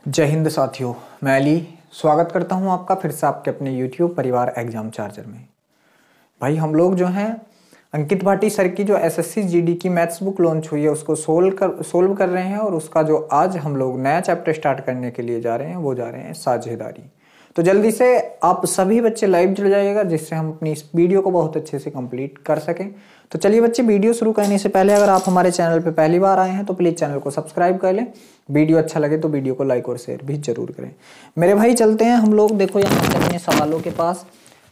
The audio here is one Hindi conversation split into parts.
जय हिंद साथियों, मैं अली स्वागत करता हूं आपका फिर से आपके अपने YouTube परिवार एग्जाम चार्जर में। भाई हम लोग जो हैं अंकित भाटी सर की जो एसएससी जीडी की मैथ्स बुक लॉन्च हुई है उसको सोल्व कर रहे हैं और उसका जो आज हम लोग नया चैप्टर स्टार्ट करने के लिए जा रहे हैं वो जा रहे हैं साझेदारी। तो जल्दी से आप सभी बच्चे लाइव जुड़ जाइएगा जिससे हम अपनी इस वीडियो को बहुत अच्छे से कंप्लीट कर सकें। तो चलिए बच्चे, वीडियो शुरू करने से पहले अगर आप हमारे चैनल पे पहली बार आए हैं तो प्लीज़ चैनल को सब्सक्राइब कर लें। वीडियो अच्छा लगे तो वीडियो को लाइक और शेयर भी जरूर करें। मेरे भाई चलते हैं हम लोग, देखो यहाँ से अपने सवालों के पास।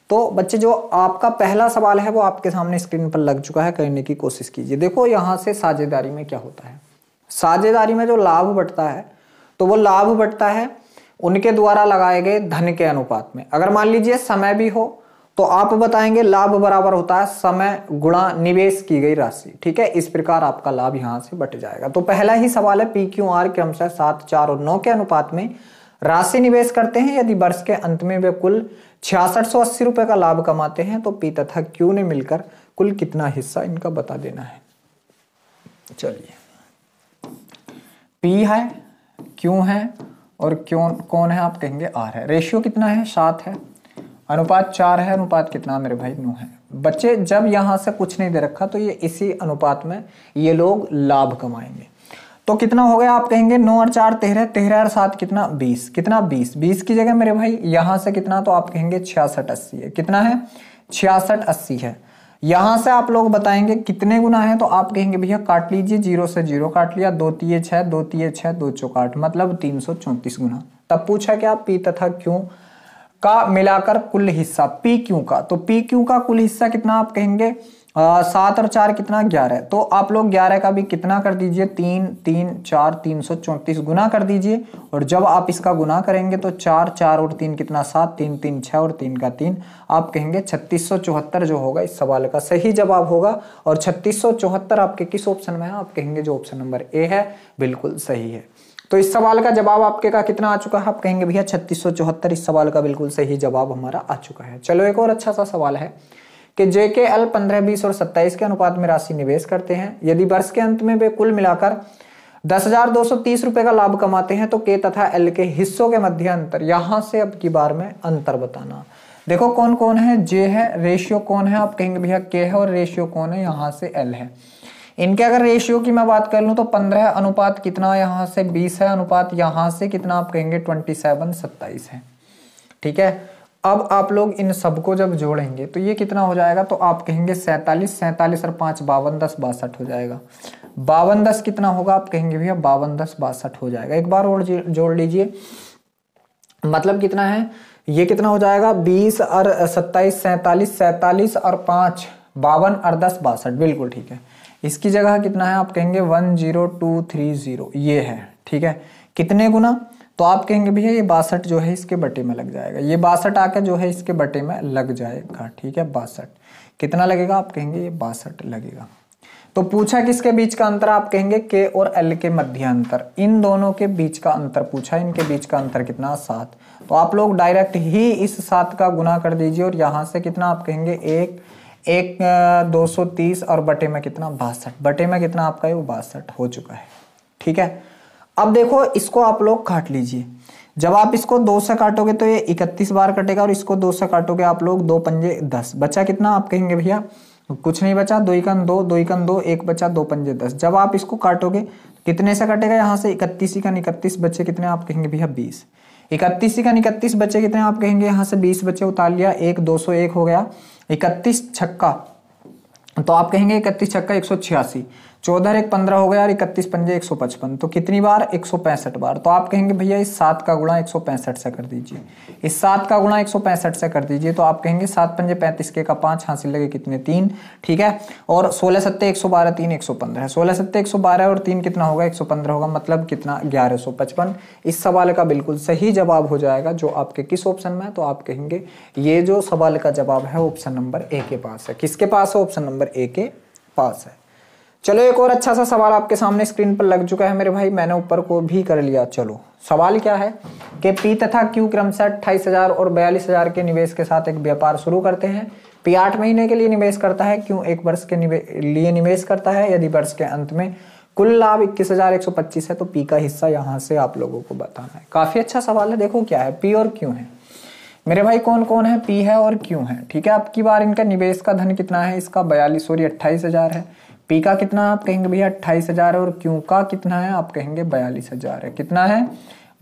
तो बच्चे जो आपका पहला सवाल है वो आपके सामने स्क्रीन पर लग चुका है, करने की कोशिश कीजिए। देखो यहाँ से साझेदारी में क्या होता है। साझेदारी में जो लाभ बंटता है तो वो लाभ बंटता है उनके द्वारा लगाए गए धन के अनुपात में। अगर मान लीजिए समय भी हो तो आप बताएंगे लाभ बराबर होता है समय गुणा निवेश की गई राशि। ठीक है, इस प्रकार आपका लाभ यहां से बट जाएगा। तो पहला ही सवाल है, पी क्यू आर क्रमशः 7, 4 और 9 के अनुपात में राशि निवेश करते हैं। यदि वर्ष के अंत में वे कुल 6680 रुपए का लाभ कमाते हैं तो पी तथा क्यू ने मिलकर कुल कितना हिस्सा इनका बता देना है। चलिए, पी है, क्यू है और क्यों कौन है आप कहेंगे आर है। रेशियो कितना है 7 है, अनुपात 4 है, अनुपात कितना मेरे भाई 9 है। बच्चे जब यहां से कुछ नहीं दे रखा तो ये इसी अनुपात में ये लोग लाभ कमाएंगे। तो कितना हो गया आप कहेंगे 9 और 4 13, 13 और 7 कितना 20, कितना 20, 20 की जगह मेरे भाई यहां से कितना तो आप कहेंगे 6680 है। कितना है 6680 है। यहां से आप लोग बताएंगे कितने गुना है तो आप कहेंगे भैया काट लीजिए, 0 से 0 काट लिया, 2 तिये 6, 2 तिये 6, 2 चौक 8 मतलब 334 गुना। तब पूछा क्या पी तथा क्यू का मिलाकर कुल हिस्सा पी क्यू का। तो पी क्यू का कुल हिस्सा कितना आप कहेंगे 7 और 4 कितना 11। तो आप लोग 11 का भी कितना कर दीजिए 3, 3, 4, 334 गुना कर दीजिए। और जब आप इसका गुना करेंगे तो 4, 4 और 3 कितना 7, 3, 3 6 और 3 का 3 आप कहेंगे 3674 जो होगा इस सवाल का सही जवाब होगा। और 3674 आपके किस ऑप्शन में है आप कहेंगे जो ऑप्शन नंबर ए है बिल्कुल सही है। तो इस सवाल का जवाब आपके का कितना आ चुका है आप कहेंगे भैया 3674 इस सवाल का बिल्कुल सही जवाब हमारा आ चुका है। चलो एक और अच्छा सा सवाल है कि जेकेएल 15, 20 और 27 के अनुपात में राशि निवेश करते हैं। यदि वर्ष के अंत में वे कुल मिलाकर 10,230 रुपए का लाभ कमाते हैं तो के तथा एल के हिस्सों के मध्य अंतर। यहां से अब की बार में अंतर बताना। देखो कौन कौन है, जे है, रेशियो कौन है आप कहेंगे भैया के है और रेशियो कौन है यहाँ से एल है। इनके अगर रेशियो की मैं बात कर लूं तो 15 अनुपात कितना यहाँ से 20 है, अनुपात यहाँ से कितना आप कहेंगे 27 है। ठीक है, अब आप लोग इन सबको जब जोड़ेंगे तो ये कितना हो जाएगा तो आप कहेंगे 47, 47 और 5 52, 10 62 हो जाएगा। 52, 10 कितना होगा आप कहेंगे भैया 52, 10 62 हो जाएगा। एक बार और जोड़ लीजिए, मतलब कितना है ये कितना हो जाएगा 20 और 27, 47, 47 और 5 52 और 10 62 बिल्कुल ठीक है। इसकी जगह कितना है आप कहेंगे 10230 ये है। ठीक है, कितने गुना तो आप कहेंगे भैया ये 62 जो है इसके बटे में लग जाएगा। ये 62 आके जो है इसके बटे में लग जाएगा। ठीक है, 62 कितना लगेगा आप कहेंगे ये 62 लगेगा। तो पूछा किसके बीच का अंतर आप कहेंगे के और एल के मध्य अंतर। इन दोनों के बीच का अंतर पूछा, इनके बीच का अंतर कितना 7। तो आप लोग डायरेक्ट ही इस 7 का गुना कर दीजिए और यहां से कितना आप कहेंगे 230 और बटे में कितना 62, बटे में कितना आपका ये 62 हो चुका है। ठीक है, अब देखो इसको आप लोग काट लीजिए। जब आप इसको 2 से काटोगे तो ये 31 बार कटेगा और इसको 2 से काटोगे आप लोग 2 पंजे 10 बचा कितना आप कहेंगे भैया कुछ नहीं बचा, 2 एकम 2, 2 एकम 2, 1 बचा, 2 पंजे 10। जब आप इसको काटोगे कितने से कटेगा यहाँ से 31 का 31 बचे कितने आप कहेंगे भैया 20। 31 का 31 बचे कितने आप कहेंगे यहाँ से 20 बचे, उतार लिया 1, 201 हो गया। 31 छक्का तो आप कहेंगे 31 छक्का 186, 14 1 15 हो गया और 31 पंजे 155। तो कितनी बार 165 बार। तो आप कहेंगे भैया इस 7 का गुणा 165 से कर दीजिए, इस 7 का गुणा 165 से कर दीजिए। तो आप कहेंगे 7 पंजे 35 के का 5 हासिल लगे कितने 3। ठीक है, और 16 सत्ते 112, 3 115 है, 16 सत्ते 112 और 3 कितना होगा 115 होगा, मतलब कितना 1155। इस सवाल का बिल्कुल सही जवाब हो जाएगा जो आपके किस ऑप्शन में है तो आप कहेंगे ये जो सवाल का जवाब है ऑप्शन नंबर ए के पास है। किसके पास है ऑप्शन नंबर ए के पास है। चलो एक और अच्छा सा सवाल आपके सामने स्क्रीन पर लग चुका है मेरे भाई, मैंने ऊपर को भी कर लिया। चलो सवाल क्या है कि पी तथा क्यू क्रमशः 28,000 और 42,000 के निवेश के साथ एक व्यापार शुरू करते हैं। पी 8 महीने के लिए निवेश करता है, क्यू 1 वर्ष के लिए निवेश करता है। यदि वर्ष के अंत में कुल लाभ 21,125 है, तो पी का हिस्सा यहाँ से आप लोगों को बताना है। काफी अच्छा सवाल है। देखो क्या है, पी और क्यू है मेरे भाई, कौन कौन है, पी है और क्यू है। ठीक है, अब की बार इनका निवेश का धन कितना है, इसका 28,000 है। पी का कितना आप कहेंगे भैया 28,000 है, और क्यू का कितना है आप कहेंगे 42,000 है। कितना है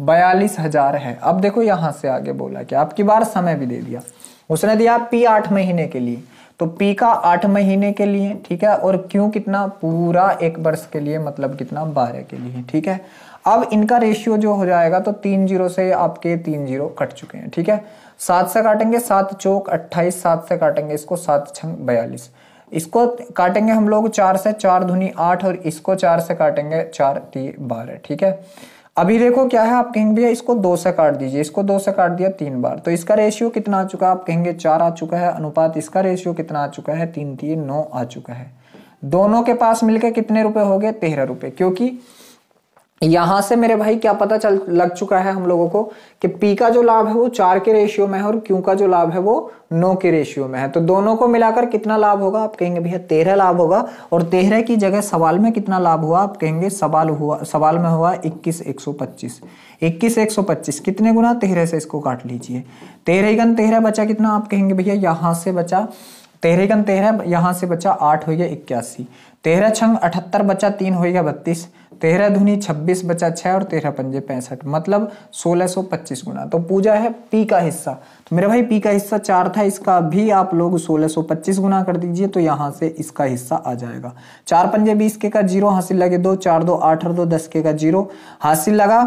42,000 है। अब देखो यहां से आगे बोला कि आपकी बार समय भी दे दिया, उसने दिया पी 8 महीने के लिए, तो पी का 8 महीने के लिए, ठीक है, और क्यू कितना पूरा 1 वर्ष के लिए, मतलब कितना 12 के लिए। ठीक है, अब इनका रेशियो जो हो जाएगा तो 3 जीरो से आपके 3 जीरो कट चुके हैं। ठीक है, 7 से काटेंगे, 7 चौक 28, 7 से काटेंगे इसको, 7 छंग 42, इसको काटेंगे हम लोग 4 से, 4 दूनी 8, और इसको 4 से काटेंगे, 4 3 12। ठीक है, अभी देखो क्या है, आप कहेंगे भैया इसको 2 से काट दीजिए, इसको 2 से काट दिया 3 बार, तो इसका रेशियो कितना आ चुका है आप कहेंगे 4 आ चुका है। अनुपात इसका रेशियो कितना आ चुका है 3 3 9 आ चुका है। दोनों के पास मिलकर कितने रुपए हो गए 13 रुपए, क्योंकि यहां से मेरे भाई क्या पता चल लग चुका है हम लोगों को कि पी का जो लाभ है वो 4 के रेशियो में है, और क्यू का जो लाभ है वो 9 के रेशियो में है। तो दोनों को मिलाकर कितना लाभ होगा आप कहेंगे भैया 13 लाभ होगा, और 13 की जगह सवाल में कितना लाभ हुआ आप कहेंगे, सवाल में हुआ 21,125। 21,125 कितने गुना 13 से, इसको काट लीजिए, 13 13 बचा कितना आप कहेंगे भैया, यहां से बचा 13 13, यहां से बचा 8 हो गया 81, 13 छंग 78 बचा 3 हो गया 32, 13 दूनी 26 बचा 6, और 13 पंजे 65, मतलब 1625 गुना। तो पूजा है पी का हिस्सा, तो मेरे भाई पी का हिस्सा 4 था, इसका भी आप लोग 1625 गुना कर दीजिए, तो यहां से इसका हिस्सा आ जाएगा। 4 पंजे 20 के का 0 हासिल लगे 2, 4 2 8 और 2 10 के का 0 हासिल लगा,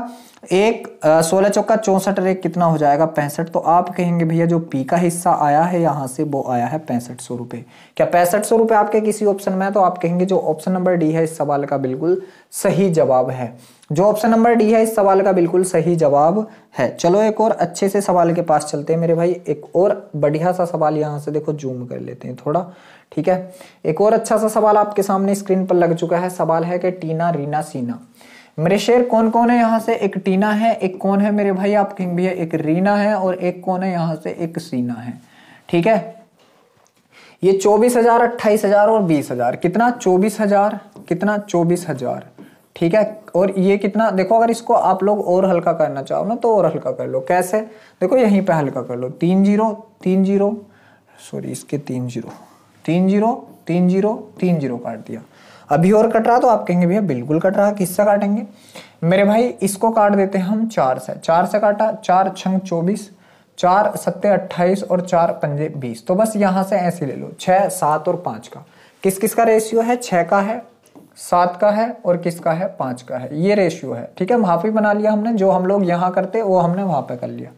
1 16 चौका 64 और 1 कितना हो जाएगा 65। तो आप कहेंगे भैया जो पी का हिस्सा आया है यहाँ से वो आया है 6500 रुपए। क्या 6500 रुपए आपके किसी ऑप्शन में है, तो आप कहेंगे जो ऑप्शन नंबर डी है इस सवाल का बिल्कुल सही जवाब है। जो ऑप्शन नंबर डी है इस सवाल का बिल्कुल सही जवाब है। चलो एक और अच्छे से सवाल के पास चलते हैं मेरे भाई, एक और बढ़िया सा सवाल यहाँ से देखो जूम कर लेते हैं थोड़ा। ठीक है, एक और अच्छा सा सवाल आपके सामने स्क्रीन पर लग चुका है। सवाल है कि टीना रीना सीना, मेरे शेर कौन कौन है यहाँ से, एक टीना है, एक कौन है मेरे भाई आप कहेंगे भैया एक रीना है, और एक कौन है यहाँ से एक सीना है। ठीक है, ये 24,000 28,000 और 20,000, कितना 24,000, कितना 24,000। ठीक है, और ये कितना देखो, अगर इसको आप लोग और हल्का करना चाहो ना तो और हल्का कर लो। कैसे, देखो यहीं पे हल्का कर लो, 3 0 3 0, सॉरी इसके 3 0 3 0 3 0 3 0 काट दिया। अभी और कट रहा तो आप कहेंगे भैया बिल्कुल कट रहा, किससे काटेंगे मेरे भाई, इसको काट देते हैं हम 4 से। 4 से काटा, 4 छंग 24, 4 सत्ते 28 और 4 पंजे 20। तो बस यहां से ऐसे ले लो, 6 7 और 5 का किस किस का रेशियो है, 6 का है, 7 का है और किसका है 5 का है, ये रेशियो है। ठीक है, वहां पे बना लिया हमने, जो हम लोग यहाँ करते वो हमने वहां पे कर लिया।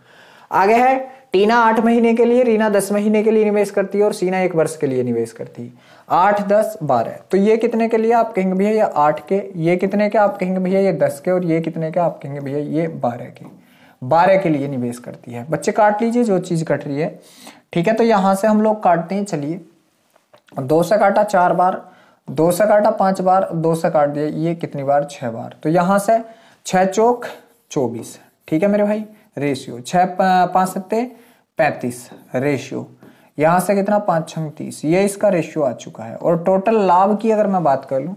आगे है टीना 8 महीने के लिए, रीना 10 महीने के लिए निवेश करती है, और सीना 1 वर्ष के लिए निवेश करती है। 8 10 12, तो ये कितने के लिए आप कहेंगे भैया ये 8 के, ये कितने के आप कहेंगे भैया ये 10 के, और ये कितने के आप कहेंगे भैया ये 12 के। 12 के लिए निवेश करती है। बच्चे काट लीजिए जो चीज कट रही है। ठीक है, तो यहां से हम लोग काटते हैं, चलिए 2 से काटा 4 बार, 2 से काटा 5 बार, 2 से काट दिया ये कितनी बार 6 बार, तो यहां से 6 चौक 24। ठीक है मेरे भाई, रेशियो 6 5 सत्ते 35 रेशियो, यहां से कितना 5 छंग 30, ये इसका रेशियो आ चुका है। और टोटल लाभ की अगर मैं बात कर लूं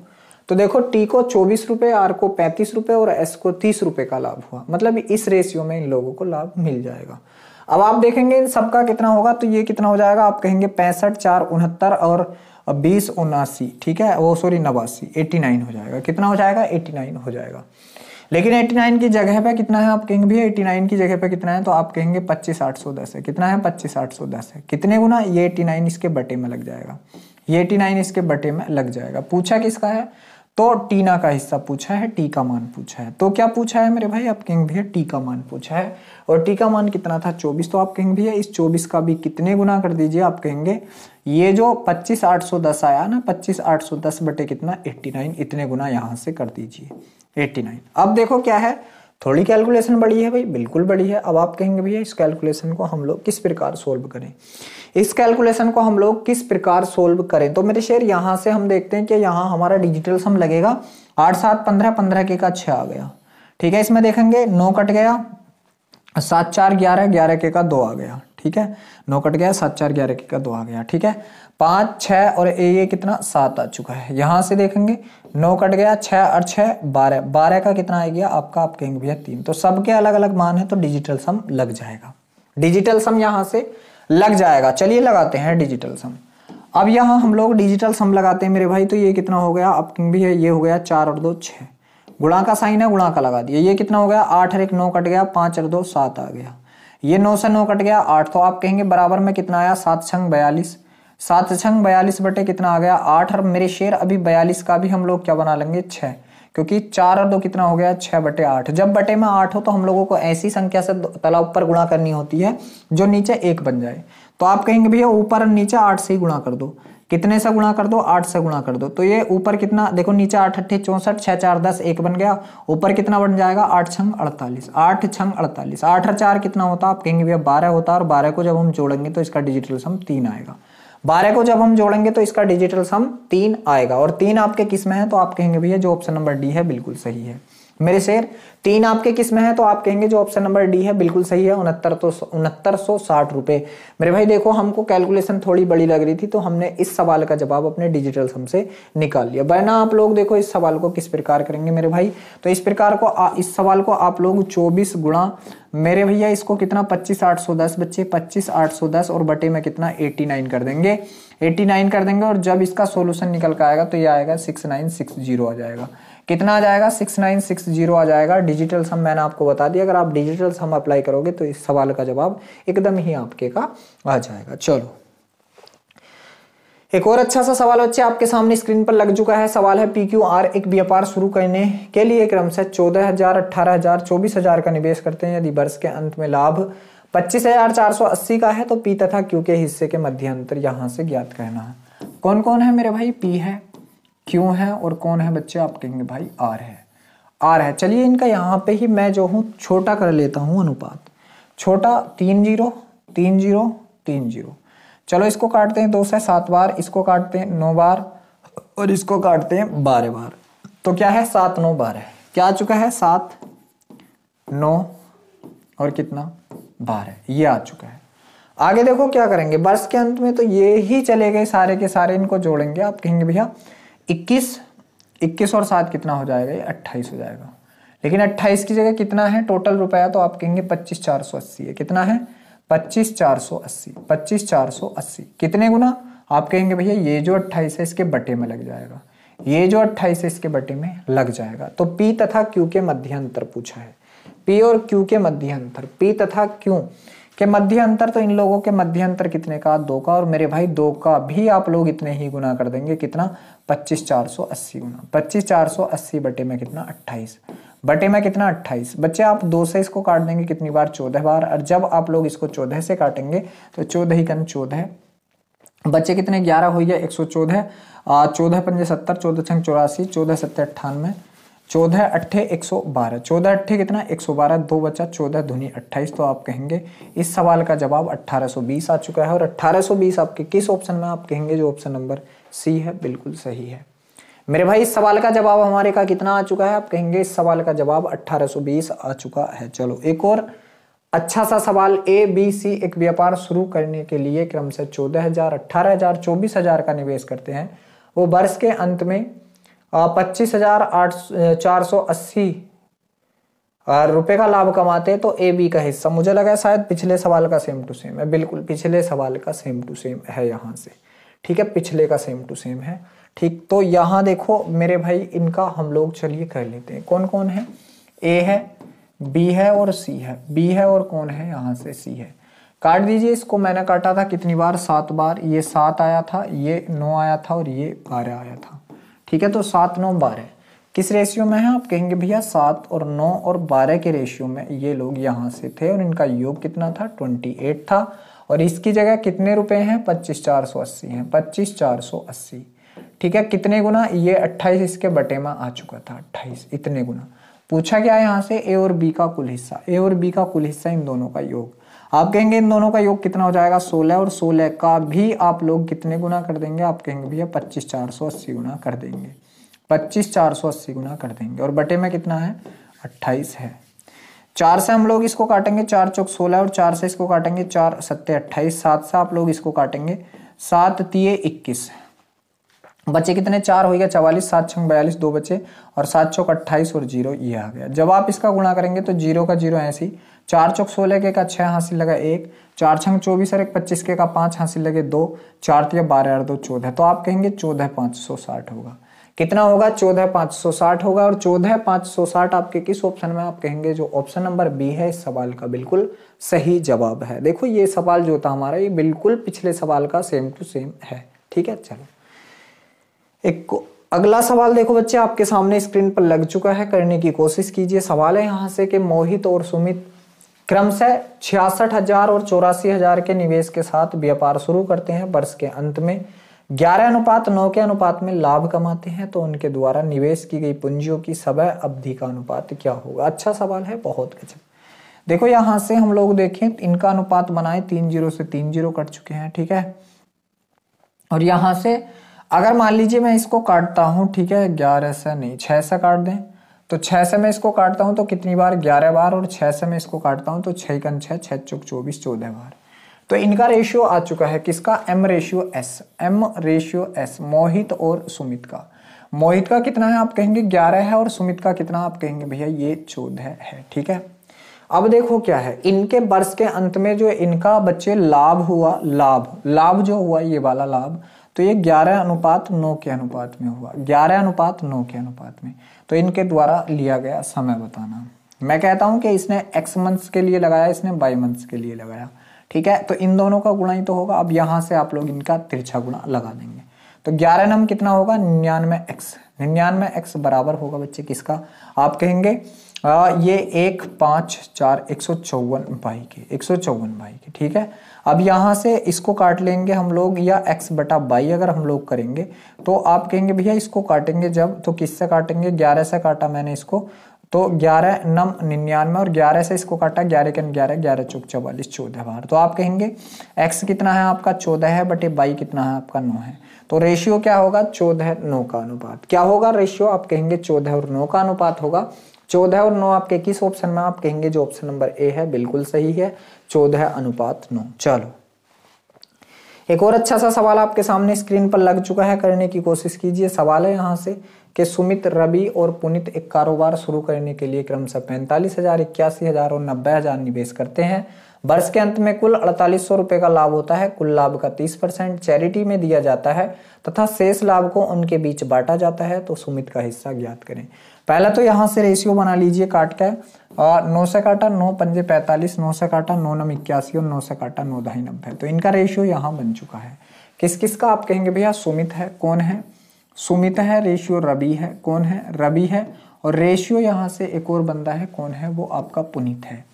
तो देखो टी को 24 रुपए, आर को 35 रुपए और एस को 30 रुपए का लाभ हुआ, मतलब इस रेशियो में इन लोगों को लाभ मिल जाएगा। अब आप देखेंगे इन सबका कितना होगा, तो ये कितना हो जाएगा आप कहेंगे 65 4 69 और 20 79। ठीक है, वो सॉरी 89 89 हो जाएगा। कितना हो जाएगा 89 हो जाएगा। लेकिन 89 की जगह पे कितना है आप कहेंगे भैया 89 की जगह पे कितना है, तो आप कहेंगे 25,810 है। कितना है 25,810 है। कितने गुना, ये 89 इसके बटे में लग जाएगा, ये 89 इसके बटे में लग जाएगा। पूछा किसका है, तो टीना का हिस्सा पूछा है, टी का मान पूछा है। तो क्या पूछा है मेरे भाई आप कहेंगे भैया टी का मान पूछा है, और टी का मान कितना था 24। तो आप कहेंगे भैया इस 24 का भी कितने गुना कर दीजिए, आप कहेंगे ये जो 25,810 आया ना, 25,810 बटे कितना 89, इतने गुना यहां से कर दीजिए 89। अब देखो क्या है, थोड़ी कैलकुलेशन बड़ी है भाई, बिल्कुल बड़ी है। अब आप कहेंगे भैया इस कैलकुलेशन को हम लोग किस प्रकार सोल्व करें, इस कैलकुलेशन को हम लोग किस प्रकार सोल्व करें। तो मेरे शेर यहां से हम देखते हैं कि यहाँ हमारा डिजिटल सम लगेगा 8 7 15 15 के का 6 आ गया। ठीक है, इसमें देखेंगे 9 कट गया, 7 4 11 11 के का 2 आ गया। ठीक है, 9 कट गया, 7 4 11 के का 2 आ गया। ठीक है, 5 6 और ये कितना 7 आ चुका है। यहाँ से देखेंगे 9 कट गया, 6 और 6 12, 12 का कितना आ गया आपका, आप कहेंगे भैया 3। तो सबके अलग अलग मान है तो डिजिटल सम लग जाएगा, डिजिटल सम यहाँ से लग जाएगा। चलिए लगाते हैं डिजिटल सम। अब यहाँ हम लोग डिजिटल सम लगाते हैं मेरे भाई। तो ये कितना हो गया, आप कहेंगे भैया ये हो गया 4 और 2 6, गुणा का साइन है, गुणा का लगा दिया। ये कितना हो गया 8 और 1 9 कट गया, 5 और 2 7 आ गया। ये 9 से 9 कट गया 8, तो आप कहेंगे बराबर में कितना आया 7 छंग 42, 7 छंग 42 बटे कितना आ गया 8। और मेरे शेर अभी 42 का भी हम लोग क्या बना लेंगे 6, क्योंकि 4 और 2 कितना हो गया 6 बटे 8। जब बटे में 8 हो तो हम लोगों को ऐसी संख्या से तला ऊपर गुणा करनी होती है जो नीचे 1 बन जाए। तो आप कहेंगे भैया ऊपर और नीचे 8 से ही गुणा कर दो। कितने से गुणा कर दो 8 से गुणा कर दो। तो ये ऊपर कितना देखो, नीचे 8 8 64, 6 4 10 1 बन गया। ऊपर कितना बन जाएगा 8 छंग 48, 8 छंग 48, 8 और 4 कितना होता, आप कहेंगे भैया 12 होता। और 12 को जब हम जोड़ेंगे तो इसका डिजिटल सम 3 आएगा। 12 को जब हम जोड़ेंगे तो इसका डिजिटल सम 3 आएगा। और 3 आपके किस में है, तो आप कहेंगे भैया जो ऑप्शन नंबर डी है बिल्कुल सही है। मेरे शेर 3 आपके किस में है, तो आप कहेंगे जो ऑप्शन नंबर डी है बिल्कुल सही है, 6960 रुपए। मेरे भाई देखो हमको कैलकुलेशन थोड़ी बड़ी लग रही थी तो हमने इस सवाल का जवाब अपने डिजिटल सम से निकाल लिया। वरना आप लोग देखो इस सवाल को किस प्रकार करेंगे मेरे भाई। तो इस प्रकार को इस सवाल को आप लोग 24 गुणा मेरे भैया इसको कितना 25,810 बच्चे 25,810 और बटे में कितना 89 कर देंगे, 89 कर देंगे। और जब इसका सोल्यूशन निकल कर आएगा तो ये आएगा 6960 आ जाएगा। कितना आ जाएगा 6960 आ जाएगा। डिजिटल सम मैंने आपको बता दिया, अगर आप डिजिटल सम अप्लाई करोगे तो इस सवाल का जवाब एकदम ही आपके का आ जाएगा। चलो एक और अच्छा सा सवाल बच्चे आपके सामने स्क्रीन पर लग चुका है। सवाल है PQR एक व्यापार शुरू करने के लिए क्रम से 14,000, 18,000, 24,000 का निवेश करते हैं। यदि वर्ष के अंत में लाभ 25,480 का है तो P तथा Q के हिस्से के मध्य अंतर यहां से ज्ञात करना है। कौन कौन है मेरे भाई, P है, Q है और कौन है बच्चे, आप कहेंगे भाई R है, R है। चलिए इनका यहाँ पे ही मैं जो हूँ छोटा कर लेता हूँ अनुपात, छोटा 3 0 3 0 3 0। चलो इसको काटते हैं 2 से 7 बार, इसको काटते हैं 9 बार और इसको काटते हैं 12 बार। तो क्या है 7 9 12, क्या आ चुका है 7 9 और कितना 12, ये आ चुका है। आगे देखो क्या करेंगे, वर्ष के अंत में तो ये ही चले गए सारे के सारे, इनको जोड़ेंगे। आप कहेंगे भैया 21 और 7 कितना हो जाएगा, ये 28 हो जाएगा। लेकिन 28 की जगह कितना है टोटल रुपया, तो आप कहेंगे 25,480 है। कितना है 25,480, 25,480 कितने गुना, आप कहेंगे भैया ये जो 28 है इसके बटे में लग जाएगा, ये जो 28 है इसके बटे में लग जाएगा। तो P तथा Q के मध्य अंतर पूछा है, P और Q के मध्य अंतर, P तथा Q के मध्य अंतर, तो इन लोगों के मध्य अंतर कितने का 2 का। और मेरे भाई 2 का भी आप लोग इतने ही गुना कर देंगे, कितना 25,480 गुना 25,480 बटे में कितना 28, बटे में कितना 28। बच्चे आप 2 से इसको काट देंगे कितनी बार 14 बार। और जब आप लोग इसको 14 से काटेंगे तो 14 ही कन 14 बच्चे कितने 11 हो गया 114, 14 पंजे 70, 14 छंग 84, 14 सत्ते 98, 14 अट्ठे 112, 14 अट्ठे कितना 112, 2 बचा 14 दूनी 28। तो आप कहेंगे इस सवाल का जवाब 1820 आ चुका है। और 1820 आपके किस ऑप्शन में, आप कहेंगे जो ऑप्शन नंबर सी है बिल्कुल सही है। मेरे भाई इस सवाल का जवाब हमारे का कितना आ चुका है, आप कहेंगे इस सवाल का जवाब 1820 आ चुका है। चलो एक और अच्छा सा सवाल, ABC एक व्यापार शुरू करने के लिए क्रम से 14,000, 18,000, 24,000 का निवेश करते हैं। वो वर्ष के अंत में 25,480 रुपए का लाभ कमाते हैं। तो AB का हिस्सा, मुझे लगा शायद पिछले सवाल का सेम टू सेम है, बिल्कुल पिछले सवाल का सेम टू सेम है यहाँ से, ठीक है, पिछले का सेम टू सेम है, ठीक। तो यहाँ देखो मेरे भाई इनका हम लोग चलिए कर लेते हैं, कौन कौन है, A है, B है और C है, B है और कौन है यहाँ से C है। काट दीजिए इसको, मैंने काटा था कितनी बार 7 बार, ये 7 आया था, ये 9 आया था और ये 12 आया था, ठीक है। तो 7 9 12 किस रेशियो में है, आप कहेंगे भैया 7 और 9 और 12 के रेशियो में ये लोग यहाँ से थे और इनका योग कितना था 28 था। और इसकी जगह कितने रुपए हैं 25,480 हैं, 25,480, ठीक है। कितने गुना, ये 28 इसके बटे में आ चुका था 28, इतने गुना। पूछा क्या है यहाँ से A और B का कुल हिस्सा, A और B का कुल हिस्सा इन दोनों का योग। आप कहेंगे इन दोनों का योग कितना हो जाएगा 16, और 16 का भी आप लोग कितने गुना कर देंगे, आप कहेंगे भैया 25,480 गुना कर देंगे, 25,480 गुना कर देंगे। और बटे में कितना है 28 है। 4 से हम लोग इसको काटेंगे, 4 चौक 16 और 4 से इसको काटेंगे 4 सत्ते 28, 7 से आप लोग इसको काटेंगे 7 तिये 21, बचे कितने 4 हो गया 44, 7 छंग 42, 2 बचे और 7 चौक 28 और 0 ये आ गया। जब आप इसका गुणा करेंगे तो 0 का 0 ऐसी, 4 चौक 16 के का 6 हासिल लगा 1, 4 छंग 24 और 1 25 के का 5 हासिल लगे 2, 4 तिया 12 और 2 14, तो आप कहेंगे 14,560 होगा। कितना होगा 14,560 होगा। और 14,560 आपके किस ऑप्शन में, आप कहेंगे जो ऑप्शन नंबर बी है इस सवाल का बिल्कुल सही जवाब है। देखो ये सवाल जो था हमारा ये बिल्कुल पिछले सवाल का सेम टू सेम है। ठीक है, चलो एक अगला सवाल देखो बच्चे आपके सामने स्क्रीन पर लग चुका है, करने की कोशिश कीजिए। सवाल है यहाँ से कि मोहित और सुमित क्रमशः 66,000 और 84,000 के निवेश के साथ व्यापार शुरू करते हैं। वर्ष के अंत में 11:9 के अनुपात में लाभ कमाते हैं, तो उनके द्वारा निवेश की गई पूंजियों की समय अवधि का अनुपात क्या होगा। अच्छा सवाल है, बहुत गजब। देखो यहाँ से हम लोग देखें इनका अनुपात बनाए 3 0 से 3 0 कट चुके हैं। ठीक है, और यहाँ से अगर मान लीजिए मैं इसको काटता हूं, ठीक है 11 से नहीं 6 से काट दें, तो 6 से मैं इसको काटता हूं तो कितनी बार 11 बार, और 6 से मैं इसको काटता हूं तो 6 कन 6 6 चौक 24 14 बार। तो इनका रेशियो आ चुका है किसका, M रेशियो S, मोहित और सुमित का। मोहित का कितना है आप कहेंगे 11 है, और सुमित का कितना आप कहेंगे भैया ये 14 है। ठीक है, अब देखो क्या है, इनके वर्ष के अंत में जो इनका बच्चे लाभ हुआ, लाभ जो हुआ ये वाला लाभ, तो ये 11:9 के अनुपात में हुआ, 11:9 के अनुपात में। तो इनके द्वारा लिया गया समय बताना। मैं कहता हूं कि इसने x मंथ्स के लिए लगाया, इसने y मंथ्स के लिए लगाया। ठीक है, तो इन दोनों का गुणा ही तो होगा। अब यहां से आप लोग इनका तिरछा गुणा लगा देंगे, तो 11 नम कितना होगा 99x, 99x बराबर होगा बच्चे किसका, आप कहेंगे ये 1 5 4 154 बाई के, 154 बाई के। ठीक है, अब यहाँ से इसको काट लेंगे हम लोग, या x बटा बाई अगर हम लोग करेंगे तो आप कहेंगे भैया इसको काटेंगे जब, तो किससे काटेंगे, 11 से काटा मैंने इसको, तो 11 नम 99 और 11 से इसको काटा, 11 के 11, 11 चौक 44 14 बार। तो आप कहेंगे x कितना है आपका 14 है, बटे बाई कितना है आपका 9 है। तो रेशियो क्या होगा 14:9 का अनुपात। क्या होगा रेशियो, आप कहेंगे 14 और 9 का अनुपात होगा। 14 और 9 आपके किस ऑप्शन में, आप कहेंगे जो ऑप्शन नंबर ए है बिल्कुल सही है, 14:9। चलो एक और अच्छा सा सवाल आपके सामने स्क्रीन पर लग चुका है, करने की कोशिश कीजिए। सवाल है यहाँ से कि सुमित, रवि और पुनीत एक कारोबार शुरू करने के लिए क्रमशः 45,000, 81,000 और 90,000 निवेश करते हैं। वर्ष के अंत में कुल 4800 रुपए का लाभ होता है। कुल लाभ का 30% चैरिटी में दिया जाता है तथा शेष लाभ को उनके बीच बांटा जाता है। तो सुमित का हिस्सा ज्ञात करें। पहला तो यहाँ से रेशियो बना लीजिए काट के, और 9 से काटा 9 पंजे 45, 9 से काटा 9 नम 81 और 9 से काटा 9 ढाई 90। तो इनका रेशियो यहाँ बन चुका है। किस किस का, आप कहेंगे भैया सुमित है, कौन है सुमित है, रेशियो रवि है, कौन है रवि है, और रेशियो यहाँ से एक और बंदा है, कौन है वो आपका पुनीत है।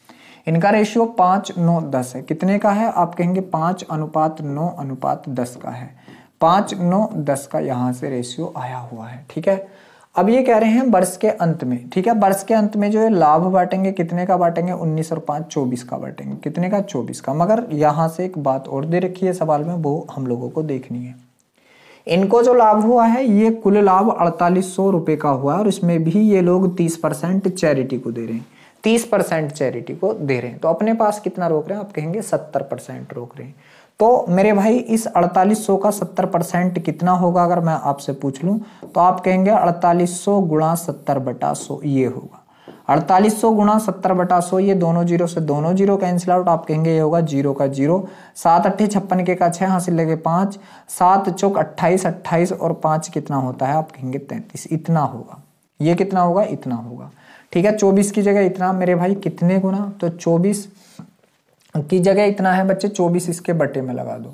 इनका रेशियो 5 9 10 है। कितने का है, आप कहेंगे 5:9:10 का है, 5 9 10 का यहाँ से रेशियो आया हुआ है। ठीक है, अब ये कह रहे हैं वर्ष के अंत में। ठीक है, वर्ष के अंत में जो है लाभ बांटेंगे, कितने का बांटेंगे 19 और 5 24 का बांटेंगे, कितने का 24 का। मगर यहाँ से एक बात और दे रखी है सवाल में, वो हम लोगों को देखनी है। इनको जो लाभ हुआ है ये कुल लाभ 4800 रुपए का हुआ है, और इसमें भी ये लोग 30% चैरिटी को दे रहे हैं, 30% चैरिटी को दे रहे हैं। तो अपने पास कितना रोक रहे हैं, आप कहेंगे 70% रोक रहे हैं। तो मेरे भाई इस 4800 का 70% कितना होगा, अगर मैं आपसे पूछ लूं तो आप कहेंगे 4800 गुणा 70/100 ये होगा। 4800 गुणा 70/100, ये दोनों जीरो से दोनों जीरो कैंसिल आउट, आप कहेंगे ये होगा 0 का 0, 7 8 56 के का 6 हासिल लगे 5, 7 चौक 28, 28 और 5 कितना होता है, आप कहेंगे 33, इतना होगा। ये कितना होगा, इतना होगा। ठीक है, 24 की जगह इतना मेरे भाई, कितने गुना, तो 24 की जगह इतना है बच्चे, 24 इसके बटे में लगा दो,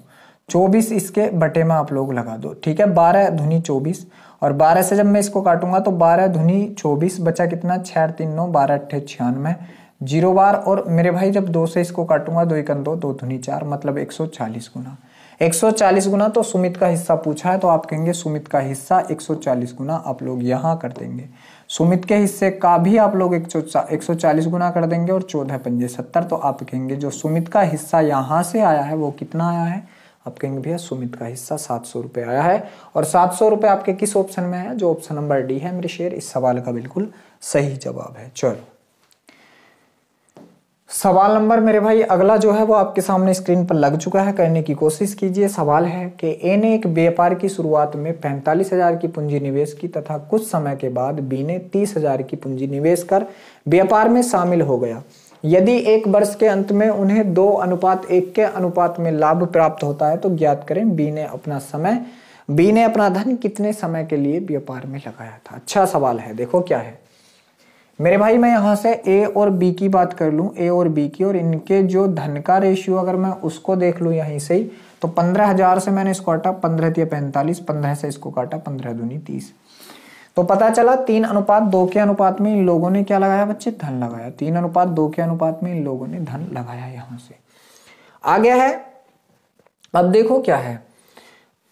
24 इसके बटे में आप लोग लगा दो। ठीक है, 12 दूनी 24, और 12 से जब मैं इसको काटूंगा तो 12 दूनी 24, बचा कितना 6 3 9, 12 8 96, 0 बार। और मेरे भाई जब 2 से इसको काटूंगा 2 1 2, 2 दूनी 4, मतलब 140 गुना, 140 गुना। तो सुमित का हिस्सा पूछा है, तो आप कहेंगे सुमित का हिस्सा 140 गुना आप लोग यहाँ कर देंगे। सुमित के हिस्से का भी आप लोग 140 गुना कर देंगे, और 14 पंजे 70। तो आप कहेंगे जो सुमित का हिस्सा यहाँ से आया है वो कितना आया है, आप कहेंगे भैया सुमित का हिस्सा 700 रुपये आया है। और 700 रुपये आपके किस ऑप्शन में है, जो ऑप्शन नंबर डी है मेरे शेर, इस सवाल का बिल्कुल सही जवाब है। चलो सवाल नंबर मेरे भाई अगला जो है वो आपके सामने स्क्रीन पर लग चुका है, करने की कोशिश कीजिए। सवाल है कि ए ने एक व्यापार की शुरुआत में 45,000 की पूंजी निवेश की तथा कुछ समय के बाद बी ने 30,000 की पूंजी निवेश कर व्यापार में शामिल हो गया। यदि एक वर्ष के अंत में उन्हें 2:1 के अनुपात में लाभ प्राप्त होता है तो ज्ञात करें बी ने अपना धन कितने समय के लिए व्यापार में लगाया था। अच्छा सवाल है, देखो क्या है मेरे भाई। मैं यहाँ से ए और बी की बात कर लूँ, ए और बी की, और इनके जो धन का रेशियो अगर मैं उसको देख लूँ यहीं से ही, तो 15,000 से मैंने इसको काटा, 15 × 45, 15 से इसको काटा, 15 दूनी 30, तो पता चला 3:2 के अनुपात में इन लोगों ने क्या लगाया बच्चे, धन लगाया। 3:2 के अनुपात में इन लोगों ने धन लगाया। यहाँ से आ गया है। अब देखो क्या है,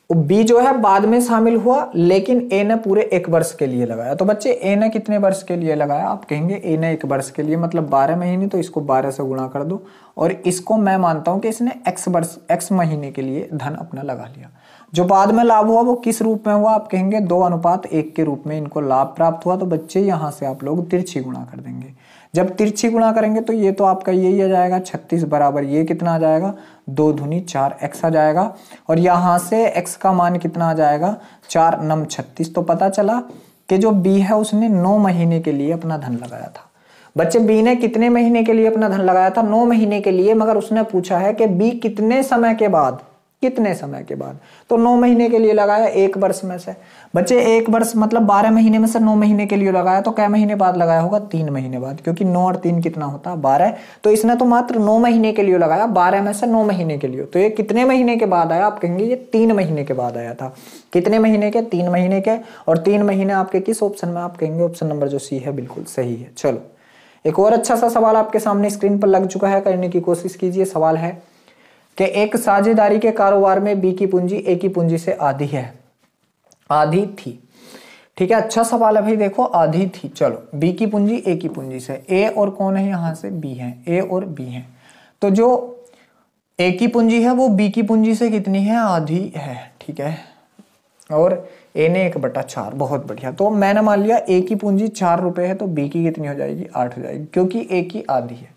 बी जो है बाद में शामिल हुआ, लेकिन ए ने पूरे 1 वर्ष के लिए लगाया। तो बच्चे ए ने कितने वर्ष के लिए लगाया, आप कहेंगे ए ने 1 वर्ष के लिए मतलब 12 महीने, तो इसको 12 से गुणा कर दो, और इसको मैं मानता हूं कि इसने x महीने के लिए धन अपना लगा लिया। जो बाद में लाभ हुआ वो किस रूप में हुआ, आप कहेंगे 2:1 के रूप में इनको लाभ प्राप्त हुआ। तो बच्चे यहां से आप लोग तिरछी गुणा कर देंगे। जब तिरछी गुणा करेंगे तो ये तो आपका यही आ जाएगा 36 बराबर ये कितना आ जाएगा, 2 दूनी 4 x आ जाएगा, और यहां से x का मान कितना आ जाएगा, 4 9 36। तो पता चला कि जो b है उसने 9 महीने के लिए अपना धन लगाया था। बच्चे b ने कितने महीने के लिए अपना धन लगाया था, 9 महीने के लिए, मगर उसने पूछा है कि b कितने समय के बाद, तो 9 महीने के लिए लगाया 1 वर्ष में से। बच्चे 1 वर्ष मतलब 12 महीने में से 9 महीने के लिए लगाया, तो क्या महीने बाद लगाया होगा, 3 महीने बाद, क्योंकि 9 और 3 कितना होता है 12। तो इसने तो मात्र 9 महीने के लिए लगाया, 12 में से 9 महीने के लिए। तो ये कितने महीने के बाद आया, आप कहेंगे ये 3 महीने के बाद आया था। कितने महीने के, 3 महीने के, और 3 महीने आपके किस ऑप्शन में, आप कहेंगे ऑप्शन नंबर जो सी है बिल्कुल सही है। चलो एक और अच्छा सा सवाल आपके सामने स्क्रीन पर लग चुका है, करने की कोशिश कीजिए। सवाल है कि एक साझेदारी के कारोबार में बी की पूंजी ए की पूंजी से आधी है, आधी थी। ठीक है, अच्छा सवाल है भाई। देखो आधी थी, चलो बी की पूंजी ए की पूंजी से, ए और कौन है यहाँ से, बी है, ए और बी है। तो जो ए की पूंजी है वो बी की पूंजी से कितनी है, आधी है। ठीक है, और ए ने 1/4, बहुत बढ़िया। तो मैंने मान लिया ए की पूंजी 4 रुपए है, तो बी की कितनी हो जाएगी, 8 हो जाएगी, क्योंकि ए की आधी है।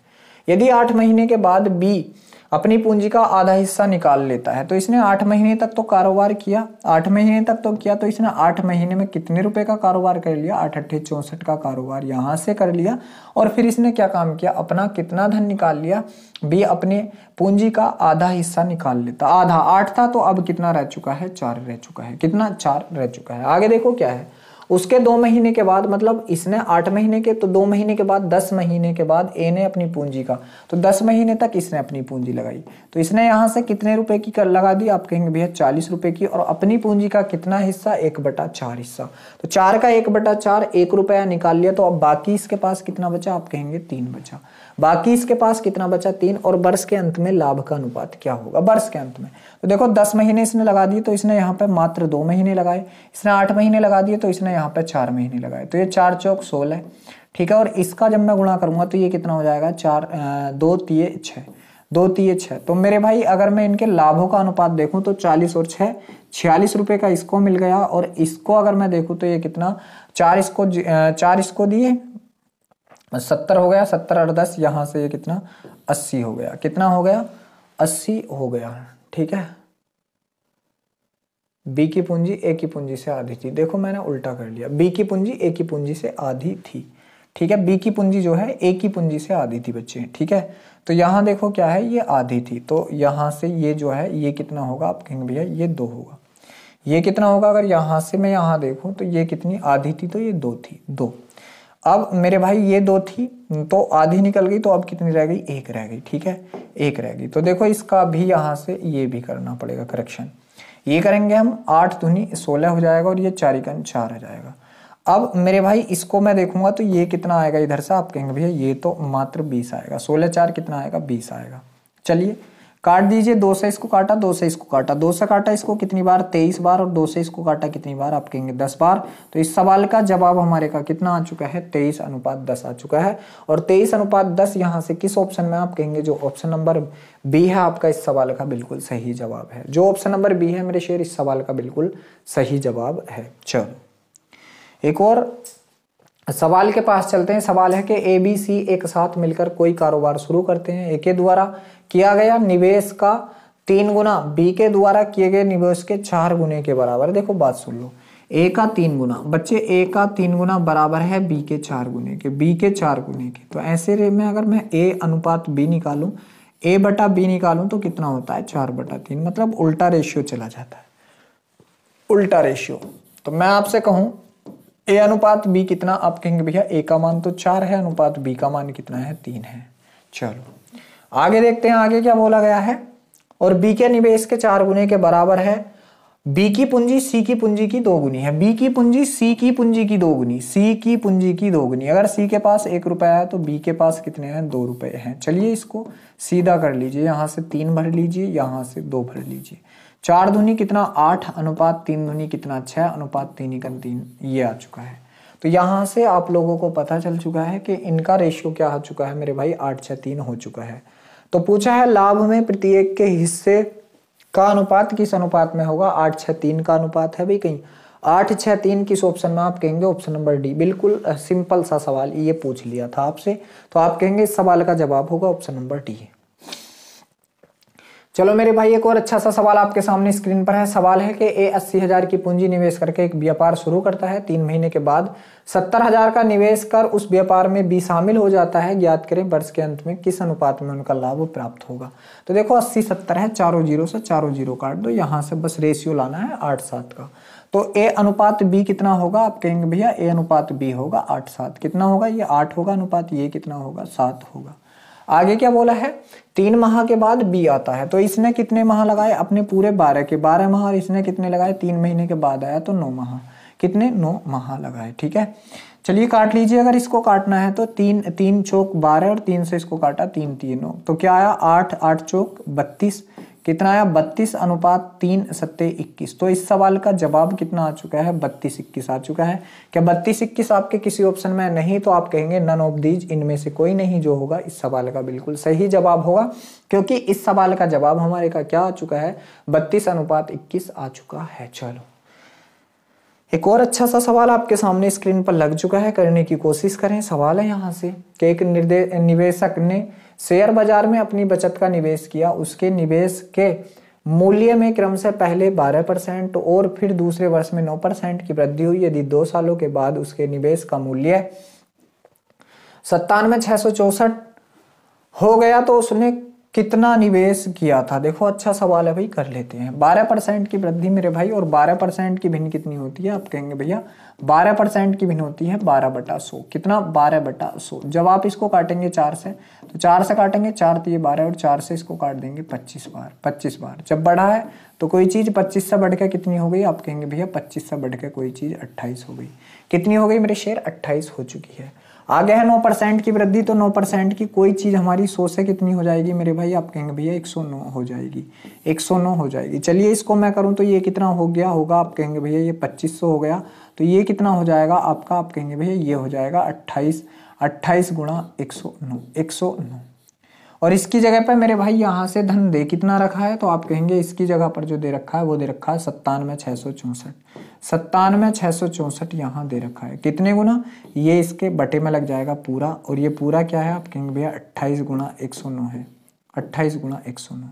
यदि 8 महीने के बाद बी अपनी पूंजी का आधा हिस्सा निकाल लेता है, तो इसने 8 महीने तक तो कारोबार किया, 8 महीने तक तो किया, तो इसने 8 महीने में कितने रुपए का कारोबार कर लिया, 8 8 64 का कारोबार यहां से कर लिया। और फिर इसने क्या काम किया, अपना कितना धन निकाल लिया, बी अपने पूंजी का आधा हिस्सा निकाल लेता। आधा 8 था, तो अब कितना रह चुका है, 4 रह चुका है। कितना, 4 रह चुका है। आगे देखो क्या है, उसके 2 महीने के बाद, मतलब इसने 8 महीने के, तो 2 महीने के बाद 10 महीने के बाद ए ने अपनी पूंजी का, तो 10 महीने तक इसने अपनी पूंजी लगाई, तो इसने यहां से कितने रुपए की कर लगा दी, आप कहेंगे भैया 40 रुपए की, और अपनी पूंजी का कितना हिस्सा, 1/4 हिस्सा। तो 4 का 1/4, 1 रुपया निकाल लिया, तो अब बाकी इसके पास कितना बचा, आप कहेंगे 3 बचा। बाकी इसके पास कितना बचा, 3। और वर्ष के अंत में लाभ का अनुपात क्या होगा, वर्ष के अंत में, तो देखो 10 महीने इसने लगा दिए, तो इसने यहाँ पे मात्र 2 महीने लगाए। इसने 8 महीने लगा दिए, तो इसने यहाँ पे 4 महीने लगाए। तो ये 4 चौक 16, ठीक है। और इसका जब मैं गुणा करूंगा तो ये कितना हो जाएगा, 2 तिये 6, 2 तिये 6। तो मेरे भाई अगर मैं इनके लाभों का अनुपात देखूं तो 40 और 6 46 रुपए का इसको मिल गया, और इसको अगर मैं देखूं तो ये कितना, 4 इसको दिए 70 हो गया, 70 और 10 यहां से ये कितना, 80 हो गया। कितना हो गया, 80 हो गया। ठीक है, बी की पूंजी ए की पूंजी से आधी थी। देखो मैंने उल्टा कर लिया, बी की पूंजी ए की पूंजी से आधी थी। ठीक है, बी की पूंजी जो है ए की पूंजी से आधी थी बच्चे। ठीक है, तो यहाँ देखो क्या है, ये आधी थी, तो यहाँ से ये जो है ये कितना होगा, आप कहेंगे भैया ये 2 होगा। ये कितना होगा, अगर यहाँ से मैं यहाँ देखूं तो ये कितनी आधी थी, तो ये 2 थी, 2। अब मेरे भाई ये 2 थी, तो आधी निकल गई, तो अब कितनी रह गई, 1 रह गई। ठीक है, 1 रह गई। तो देखो इसका भी यहाँ से ये भी करना पड़ेगा करेक्शन। ये करेंगे हम, 8 दूनी 16 हो जाएगा, और ये 4 एकम 4 आ जाएगा। अब मेरे भाई इसको मैं देखूंगा तो ये कितना आएगा इधर से, आप कहेंगे भैया ये तो मात्र 20 आएगा। 16 4 कितना आएगा, 20 आएगा। चलिए काट दीजिए, 2 से इसको काटा, 2 से इसको काटा, 2 से काटा इसको कितनी बार, 23 बार, और 2 से इसको काटा कितनी बार, आप कहेंगे 10 बार। तो इस सवाल का जवाब हमारे का कितना आ चुका है, 23:10 आ चुका है। और 23:10 यहाँ से किस ऑप्शन में, आप कहेंगे जो ऑप्शन नंबर बी है आपका इस सवाल का बिल्कुल सही जवाब है। जो ऑप्शन नंबर बी है मेरे शेर, इस सवाल का बिल्कुल सही जवाब है। चलो एक और सवाल के पास चलते हैं। सवाल है कि ए बी सी एक साथ मिलकर कोई कारोबार शुरू करते हैं। ए के द्वारा किया गया निवेश का 3 गुना बी के द्वारा किए गए निवेश के 4 गुने के बराबर। देखो बात सुन लो, ए का 3 गुना बच्चे, ए का 3 गुना बराबर है बी के 4 गुने के, बी के 4 गुने के। तो ऐसे में अगर मैं ए अनुपात बी निकालूं, ए बटा बी निकालूं तो कितना होता है 4/3, मतलब उल्टा रेशियो चला जाता है, उल्टा रेशियो। तो मैं आपसे कहूं ए अनुपात बी कितना, आप कहेंगे भैया ए का मान तो 4 है, अनुपात बी का मान कितना है 3 है। चलो आगे देखते हैं, आगे क्या बोला गया है। और बी के निवेश के 4 गुने के बराबर है बी की पूंजी सी की पूंजी की 2 गुनी है। बी की पूंजी सी की पूंजी की 2 गुनी, सी की पूंजी की 2 गुनी। अगर सी के पास 1 रुपया है तो बी के पास कितने हैं 2 रुपए हैं। चलिए इसको सीधा कर लीजिए, यहां से 3 भर लीजिए, यहां से 2 भर लीजिए। 4 दूनी कितना 8, अनुपात 3 दूनी कितना 6, अनुपात 3 × 3 ये आ चुका है। तो यहां से आप लोगों को पता चल चुका है कि इनका रेशियो क्या आ चुका है मेरे भाई 8:3 हो चुका है। तो पूछा है लाभ में प्रत्येक के हिस्से का अनुपात किस अनुपात में होगा, 8:3 का अनुपात है भाई। कहीं 8:3 किस ऑप्शन में, आप कहेंगे ऑप्शन नंबर डी। बिल्कुल सिंपल सा सवाल ये पूछ लिया था आपसे, तो आप कहेंगे इस सवाल का जवाब होगा ऑप्शन नंबर डी। चलो मेरे भाई एक और अच्छा सा सवाल आपके सामने स्क्रीन पर है। सवाल है कि ए 80,000 की पूंजी निवेश करके एक व्यापार शुरू करता है। 3 महीने के बाद 70,000 का निवेश कर उस व्यापार में बी शामिल हो जाता है। ज्ञात करें वर्ष के अंत में किस अनुपात में उनका लाभ प्राप्त होगा। तो देखो 80-70 है, चारों जीरो से चारों जीरो काट दो, यहाँ से बस रेशियो लाना है 8:7 का। तो ए अनुपात बी कितना होगा, आप कहेंगे भैया ए अनुपात बी होगा 8:7। कितना होगा, ये 8 होगा अनुपात, ये कितना होगा 7 होगा। आगे क्या बोला है, 3 माह के बाद बी आता है। तो इसने कितने माह लगाए, अपने पूरे 12 के 12 माह, और इसने कितने लगाए 3 महीने के बाद आया तो 9 माह। कितने 9 माह लगाए। ठीक है, चलिए काट लीजिए। अगर इसको काटना है तो 3 चौक 12 और 3 से इसको काटा 3 3 9, तो क्या आया 8 चौक 32, कितना आया 32 अनुपात 3 7 21। तो इस सवाल का जवाब कितना आ चुका है 32-21 आ चुका है। क्या 32-21 आपके किसी ऑप्शन में नहीं, तो आप कहेंगे नन ऑफ दीज, इनमें से कोई नहीं जो होगा इस सवाल का बिल्कुल सही जवाब होगा, क्योंकि इस सवाल का जवाब हमारे का क्या आ चुका है 32:21 आ चुका है। चलो एक और अच्छा सा सवाल आपके सामने स्क्रीन पर लग चुका है, करने की कोशिश करें। सवाल है यहाँ से कि एक निवेशक ने शेयर बाजार में अपनी बचत का निवेश किया। उसके निवेश के मूल्य में क्रम से पहले 12% और फिर दूसरे वर्ष में 9% की वृद्धि हुई। यदि 2 सालों के बाद उसके निवेश का मूल्य 97,664 हो गया तो उसने कितना निवेश किया था। देखो अच्छा सवाल है भाई, कर लेते हैं। 12% की वृद्धि मेरे भाई, और 12% की भिन्न कितनी होती है, आप कहेंगे भैया 12% की भिन्न होती है 12/100। कितना 12/100। जब आप इसको काटेंगे 4 से, तो 4 से काटेंगे 4 तो ये 12, और 4 से इसको काट देंगे 25 बार। 25 बार जब बढ़ा है तो कोई चीज 25 से बढ़ के कितनी हो गई, आप कहेंगे भैया 25 से बढ़ के कोई चीज 28 हो गई। कितनी हो गई मेरे शेयर 28 हो चुकी है। आगे है 9% की वृद्धि, तो 9% की कोई चीज हमारी 100 से कितनी हो जाएगी मेरे भाई, आप कहेंगे भैया 109 हो जाएगी, 109 हो जाएगी। चलिए इसको मैं करूं तो ये कितना हो गया होगा, आप कहेंगे भैया ये 2500 हो गया, तो ये कितना हो जाएगा आपका, आप कहेंगे भैया ये हो जाएगा 28 गुणा 109, 109। और इसकी जगह पर मेरे भाई यहाँ से धन दे कितना रखा है, तो आप कहेंगे इसकी जगह पर जो दे रखा है वो दे रखा है 97,664। 97,664 यहाँ दे रखा है। कितने गुना, ये इसके बटे में लग जाएगा पूरा, और ये पूरा क्या है, आप कहेंगे भैया 28 गुणा 109 है। 28 गुणा 109।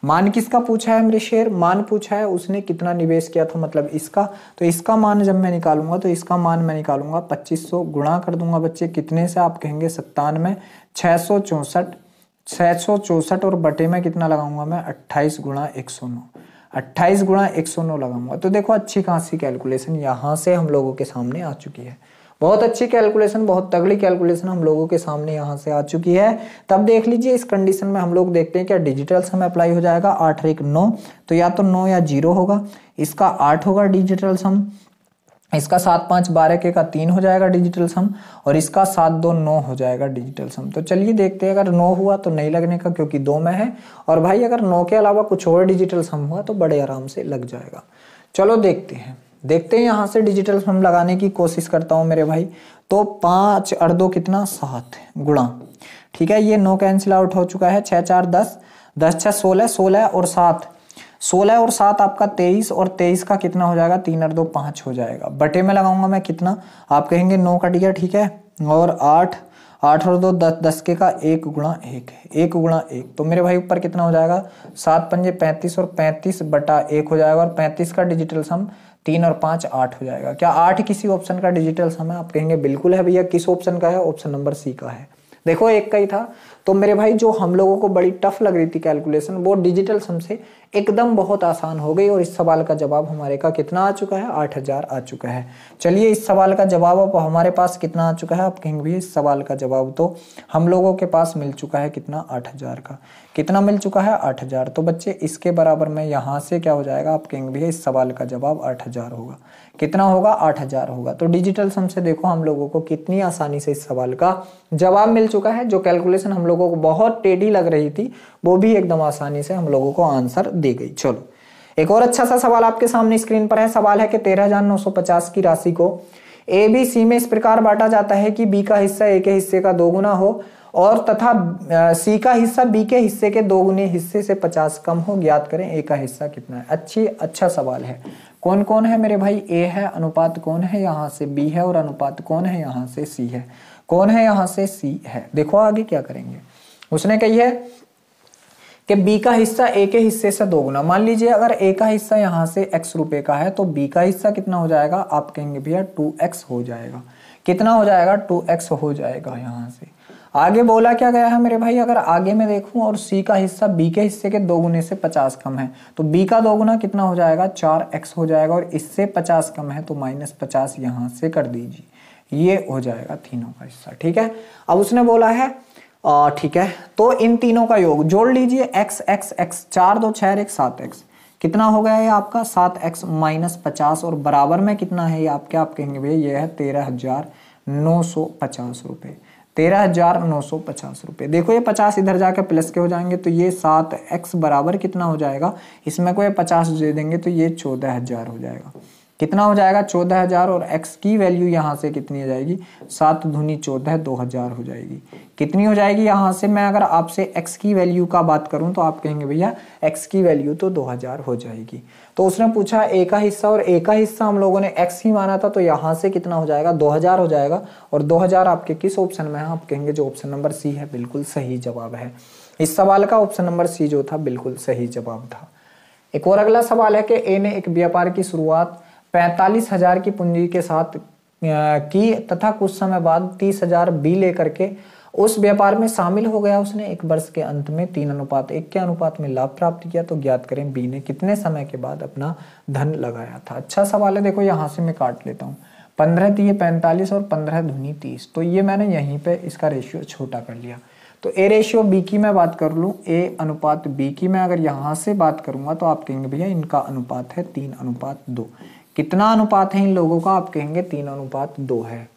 मान किसका पूछा है मेरे शेयर, मान पूछा है उसने कितना निवेश किया था, मतलब इसका। तो इसका मान जब मैं निकालूंगा तो इसका मान मैं निकालूंगा 2500, गुणा कर दूंगा बच्चे कितने से, आप कहेंगे 97,664 और बटे में कितना लगाऊंगा मैं 28 गुणा 109। 28 गुणा 109 लगाऊंगा। तो देखो अच्छी खासी कैलकुलेशन यहाँ से हम लोगों के सामने आ चुकी है। बहुत अच्छी कैलकुलेशन, बहुत तगड़ी कैलकुलेशन हम लोगों के सामने यहाँ से आ चुकी है। तब देख लीजिए इस कंडीशन में हम लोग देखते हैं क्या डिजिटल सम अप्लाई हो जाएगा। 8 और 1 9, तो या तो 9 या 0 होगा। इसका 8 होगा डिजिटल सम, इसका 7 5 12 के का 3 हो जाएगा डिजिटल सम, और इसका 7 2 9 हो जाएगा डिजिटल सम। तो चलिए देखते हैं, अगर 9 हुआ तो नहीं लगने का क्योंकि 2 में है, और भाई अगर 9 के अलावा कुछ और डिजिटल सम हुआ तो बड़े आराम से लग जाएगा। चलो देखते हैं यहाँ से डिजिटल सम लगाने की कोशिश करता हूं मेरे भाई। तो 5 और 2 कितना 7 गुणा, ठीक है ये 9 कैंसिल आउट हो चुका है, 6 4 10, 10 6 16, 16 और 7 16 और 7 आपका 23 और 23 का कितना हो जाएगा 3 और 2 5 हो जाएगा। बटे में लगाऊंगा मैं कितना, आप कहेंगे 9 कट गया, ठीक है, और 8 और 2 10, 10 के का 1 गुणा 1 है, 1 गुणा 1, तो मेरे भाई ऊपर कितना हो जाएगा 7 पंजे 35 और 35 बटा 1 हो जाएगा। और 35 का डिजिटल सम 3 और 5 8 हो जाएगा। क्या 8 किसी ऑप्शन का डिजिटल सम है? आप कहेंगे बिल्कुल है भैया। किस ऑप्शन का है? ऑप्शन नंबर सी का है। देखो एक का ही था। तो मेरे भाई जो हम लोगों को बड़ी टफ लग रही थी कैलकुलेशन, वो डिजिटल सम से एकदम बहुत आसान हो गई। और इस सवाल का जवाब हमारे का कितना आ चुका है 8000 आ चुका है। चलिए इस सवाल का जवाब अब हमारे पास कितना आ चुका है? आप कहेंगे भैया इस सवाल का जवाब तो हम लोगों के पास मिल चुका है कितना 8000 का। कितना मिल चुका है 8000। तो बच्चे इसके बराबर में यहाँ से क्या हो जाएगा? आप कहेंगे भैया इस सवाल का जवाब 8000 होगा। कितना होगा? 8000 होगा। तो डिजिटल सम से देखो हम लोगों को कितनी आसानी से इस सवाल का जवाब मिल चुका है। जो कैलकुलेशन हम लोगों को बहुत टेढ़ी लग रही थी वो भी एकदम आसानी से हम लोगों को आंसर दे गई। चलो एक और अच्छा सा सवाल आपके सामने स्क्रीन पर है। सवाल है कि 13950 की राशि को ए बी सी में इस प्रकार बांटा जाता है कि बी का हिस्सा ए के हिस्से का 2 गुना हो और तथा सी का हिस्सा बी के हिस्से के 2 गुने हिस्से से 50 कम हो। ज्ञात करें ए का हिस्सा कितना है। अच्छा सवाल है। कौन कौन है मेरे भाई? ए है, अनुपात कौन है यहाँ से बी है, और अनुपात कौन है यहाँ से सी है। कौन है यहाँ से? सी है। देखो आगे क्या करेंगे। उसने कही है कि बी का हिस्सा ए के हिस्से से 2 गुना। मान लीजिए अगर ए का हिस्सा यहाँ से x रुपए का है तो बी का हिस्सा कितना हो जाएगा? आप कहेंगे भैया 2x हो जाएगा। कितना हो जाएगा? 2x हो जाएगा। यहाँ से आगे बोला क्या गया है मेरे भाई? अगर आगे मैं देखूं और सी का हिस्सा बी के हिस्से के 2 गुने से 50 कम है तो बी का 2 गुना कितना हो जाएगा? 4x हो जाएगा। और इससे 50 कम है तो -50 यहाँ से कर दीजिए। ये हो जाएगा तीनों का हिस्सा। ठीक है। अब उसने बोला है ठीक है, तो इन तीनों का योग जोड़ लीजिए। x x x 4 2 6 1 7x कितना हो गया है आपका? 7x - 50 और बराबर में कितना है ये आपके? आप कहेंगे भैया ये है 13,950 रुपए। 13,950 रुपए। देखो ये 50 इधर जाकर प्लस के हो जाएंगे तो ये 7x बराबर कितना हो जाएगा? इसमें कोई 50 दे देंगे तो ये 14,000 हो जाएगा। कितना हो जाएगा? 14,000। और x की वैल्यू यहाँ से कितनी हो जाएगी? 7 दूनी 14 2000 हो जाएगी। कितनी हो जाएगी यहाँ से? मैं अगर आपसे x की वैल्यू का बात करूं तो आप कहेंगे भैया x की वैल्यू तो 2000 हो जाएगी। तो उसने पूछा a का हिस्सा, और a का हिस्सा हम लोगों ने x ही माना था तो यहाँ से कितना हो जाएगा? 2000 हो जाएगा। और 2000 आपके किस ऑप्शन में है? आप कहेंगे जो ऑप्शन नंबर सी है बिल्कुल सही जवाब है। इस सवाल का ऑप्शन नंबर सी जो था बिल्कुल सही जवाब था। एक और अगला सवाल है कि ए ने एक व्यापार की शुरुआत 45,000 की पूंजी के साथ की तथा कुछ समय बाद 30,000 बी लेकर के उस व्यापार में शामिल हो गया। उसने एक वर्ष के अंत में 3:1 के अनुपात में लाभ प्राप्त किया। तो ज्ञात करें बी ने कितने समय के बाद अपना धन लगाया था। अच्छा सवाल है। देखो यहाँ से मैं काट लेता हूँ। 15 दिए 45 और 15 दूनी 30। तो ये मैंने यहीं पे इसका रेशियो छोटा कर लिया। तो ए रेशियो बी की मैं बात कर लूँ, ए अनुपात बी की मैं अगर यहाँ से बात करूंगा तो आप कहेंगे भैया इनका अनुपात है 3:2। कितना अनुपात है इन लोगों का? आप कहेंगे 3:2 है।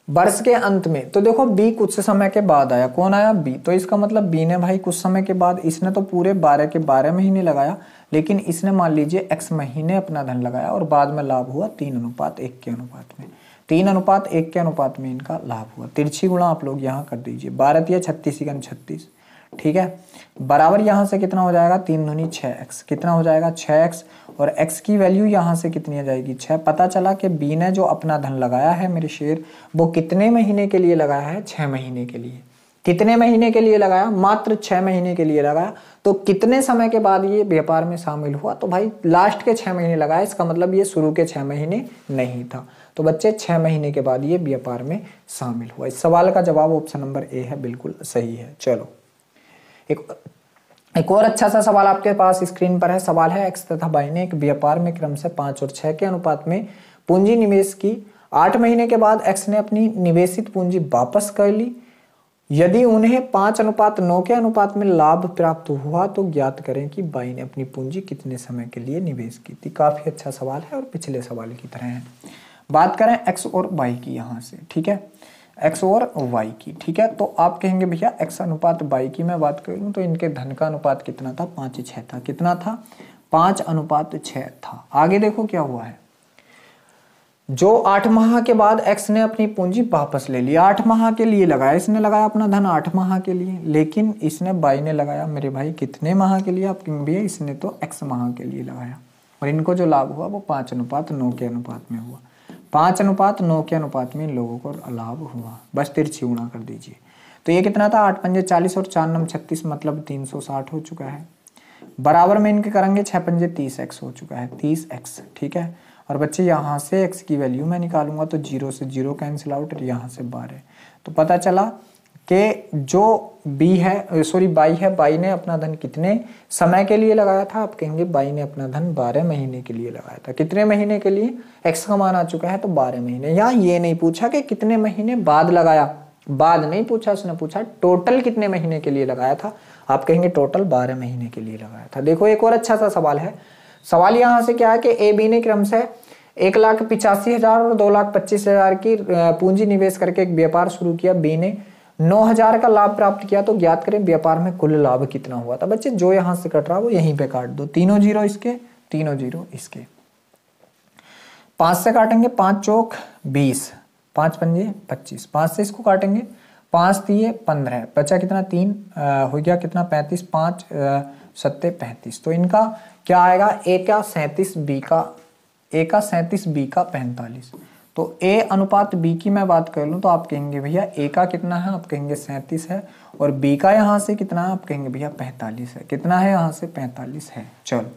वर्ष के अंत में तो देखो बी कुछ समय के बाद आया। कौन आया? बी। तो इसका मतलब बी ने भाई कुछ समय के बाद, इसने तो पूरे 12 के 12 महीने लगाया, लेकिन इसने मान लीजिए x महीने अपना धन लगाया और बाद में लाभ हुआ 3:1 के अनुपात में। 3:1 के अनुपात में इनका लाभ हुआ। तिरछी गुणा आप लोग यहाँ कर दीजिए। 12 या 36 36। ठीक है। बराबर यहाँ से कितना हो जाएगा? 3 दूनी 6x। कितना हो जाएगा? 6x। और x की वैल्यू यहाँ से कितनी आ जाएगी? 6। पता चला कि b ने जो अपना धन लगाया है मेरे शेर, वो कितने महीने के लिए लगाया है? 6 महीने के लिए। कितने महीने के लिए लगाया? मात्र 6 महीने के लिए लगाया। तो कितने समय के बाद ये व्यापार में शामिल हुआ? तो भाई लास्ट के 6 महीने लगाया। इसका मतलब ये शुरू के 6 महीने नहीं था। तो बच्चे 6 महीने के बाद ये व्यापार में शामिल हुआ। इस सवाल का जवाब ऑप्शन नंबर ए है, बिल्कुल सही है। चलो एक और अच्छा सा सवाल आपके पास स्क्रीन पर है। सवाल है x तथा y ने एक व्यापार में क्रम से 5 और 6 के अनुपात में पूंजी निवेश की। 8 महीने के बाद x ने अपनी निवेशित पूंजी वापस कर ली। यदि उन्हें 5:9 के अनुपात में लाभ प्राप्त हुआ तो ज्ञात करें कि y ने अपनी पूंजी कितने समय के लिए निवेश की थी। काफी अच्छा सवाल है और पिछले सवाल की तरह है। बात करें x और y की यहाँ से। ठीक है, x और y की। ठीक है, तो आप कहेंगे भैया x अनुपात y की मैं बात करूं तो इनके धन का अनुपात कितना था? 5:6 था। कितना था? 5:6 था। आगे देखो क्या हुआ है। जो 8 माह के बाद एक्स ने अपनी पूंजी वापस ले ली, 8 माह के लिए लगाया, इसने लगाया अपना धन 8 माह के लिए, लेकिन इसने बाई ने लगाया मेरे भाई कितने माह के लिए, आप कहेंगे भैया इसने तो एक्स माह के लिए लगाया, और इनको जो लाभ हुआ वो 5:9 के अनुपात में हुआ। 5:9 के अनुपात में इन लोगों को लाभ हुआ। बस तिरछी गुणा कर दीजिए। तो ये कितना था, 8 पंजे 40 और 4 नम 36, मतलब 360 हो चुका है। बराबर में इनके करेंगे 6 पंजे 30x हो चुका है, 30x। ठीक है, और बच्चे यहाँ से x की वैल्यू मैं निकालूंगा तो 0 से 0 कैंसिल आउट, और यहाँ से 12। तो पता चला कि जो बाई है, बाई ने अपना धन कितने समय के लिए लगाया था, आप कहेंगे बाई ने अपना धन 12 महीने के लिए लगाया था। कितने महीने के लिए, x का मान आ चुका है तो 12 महीने। यहाँ ये नहीं पूछा कि कितने महीने बाद लगाया, बाद नहीं पूछा, उसने पूछा टोटल कितने महीने के लिए लगाया था, आप कहेंगे टोटल 12 महीने के लिए लगाया था। देखो एक और अच्छा सा सवाल है। सवाल यहाँ से क्या है कि ए बी ने क्रम से 1,85,000 और 2,25,000 की पूंजी निवेश करके एक व्यापार शुरू किया। बी ने 9,000 का लाभ प्राप्त किया, तो ज्ञात करें व्यापार में कुल लाभ कितना हुआ था। बच्चे जो यहाँ से कट रहा है वो यहीं पे काट दो, तीनों जीरो इसके, तीनों जीरो इसके। 5 से काटेंगे, 5 चौक 20, 5 पंजे 25, 5 से इसको काटेंगे, 5 दिए 15, बचा कितना 3 हो गया कितना 35, 5 सत्ते 35। तो इनका क्या आएगा, ए का 37, बी का 45। तो ए अनुपात बी की मैं बात कर लूँ तो आप कहेंगे भैया ए का कितना है, आप कहेंगे 37 है, और बी का यहाँ से कितना है, आप कहेंगे भैया 45 है। कितना है यहाँ से, 45 है। चलो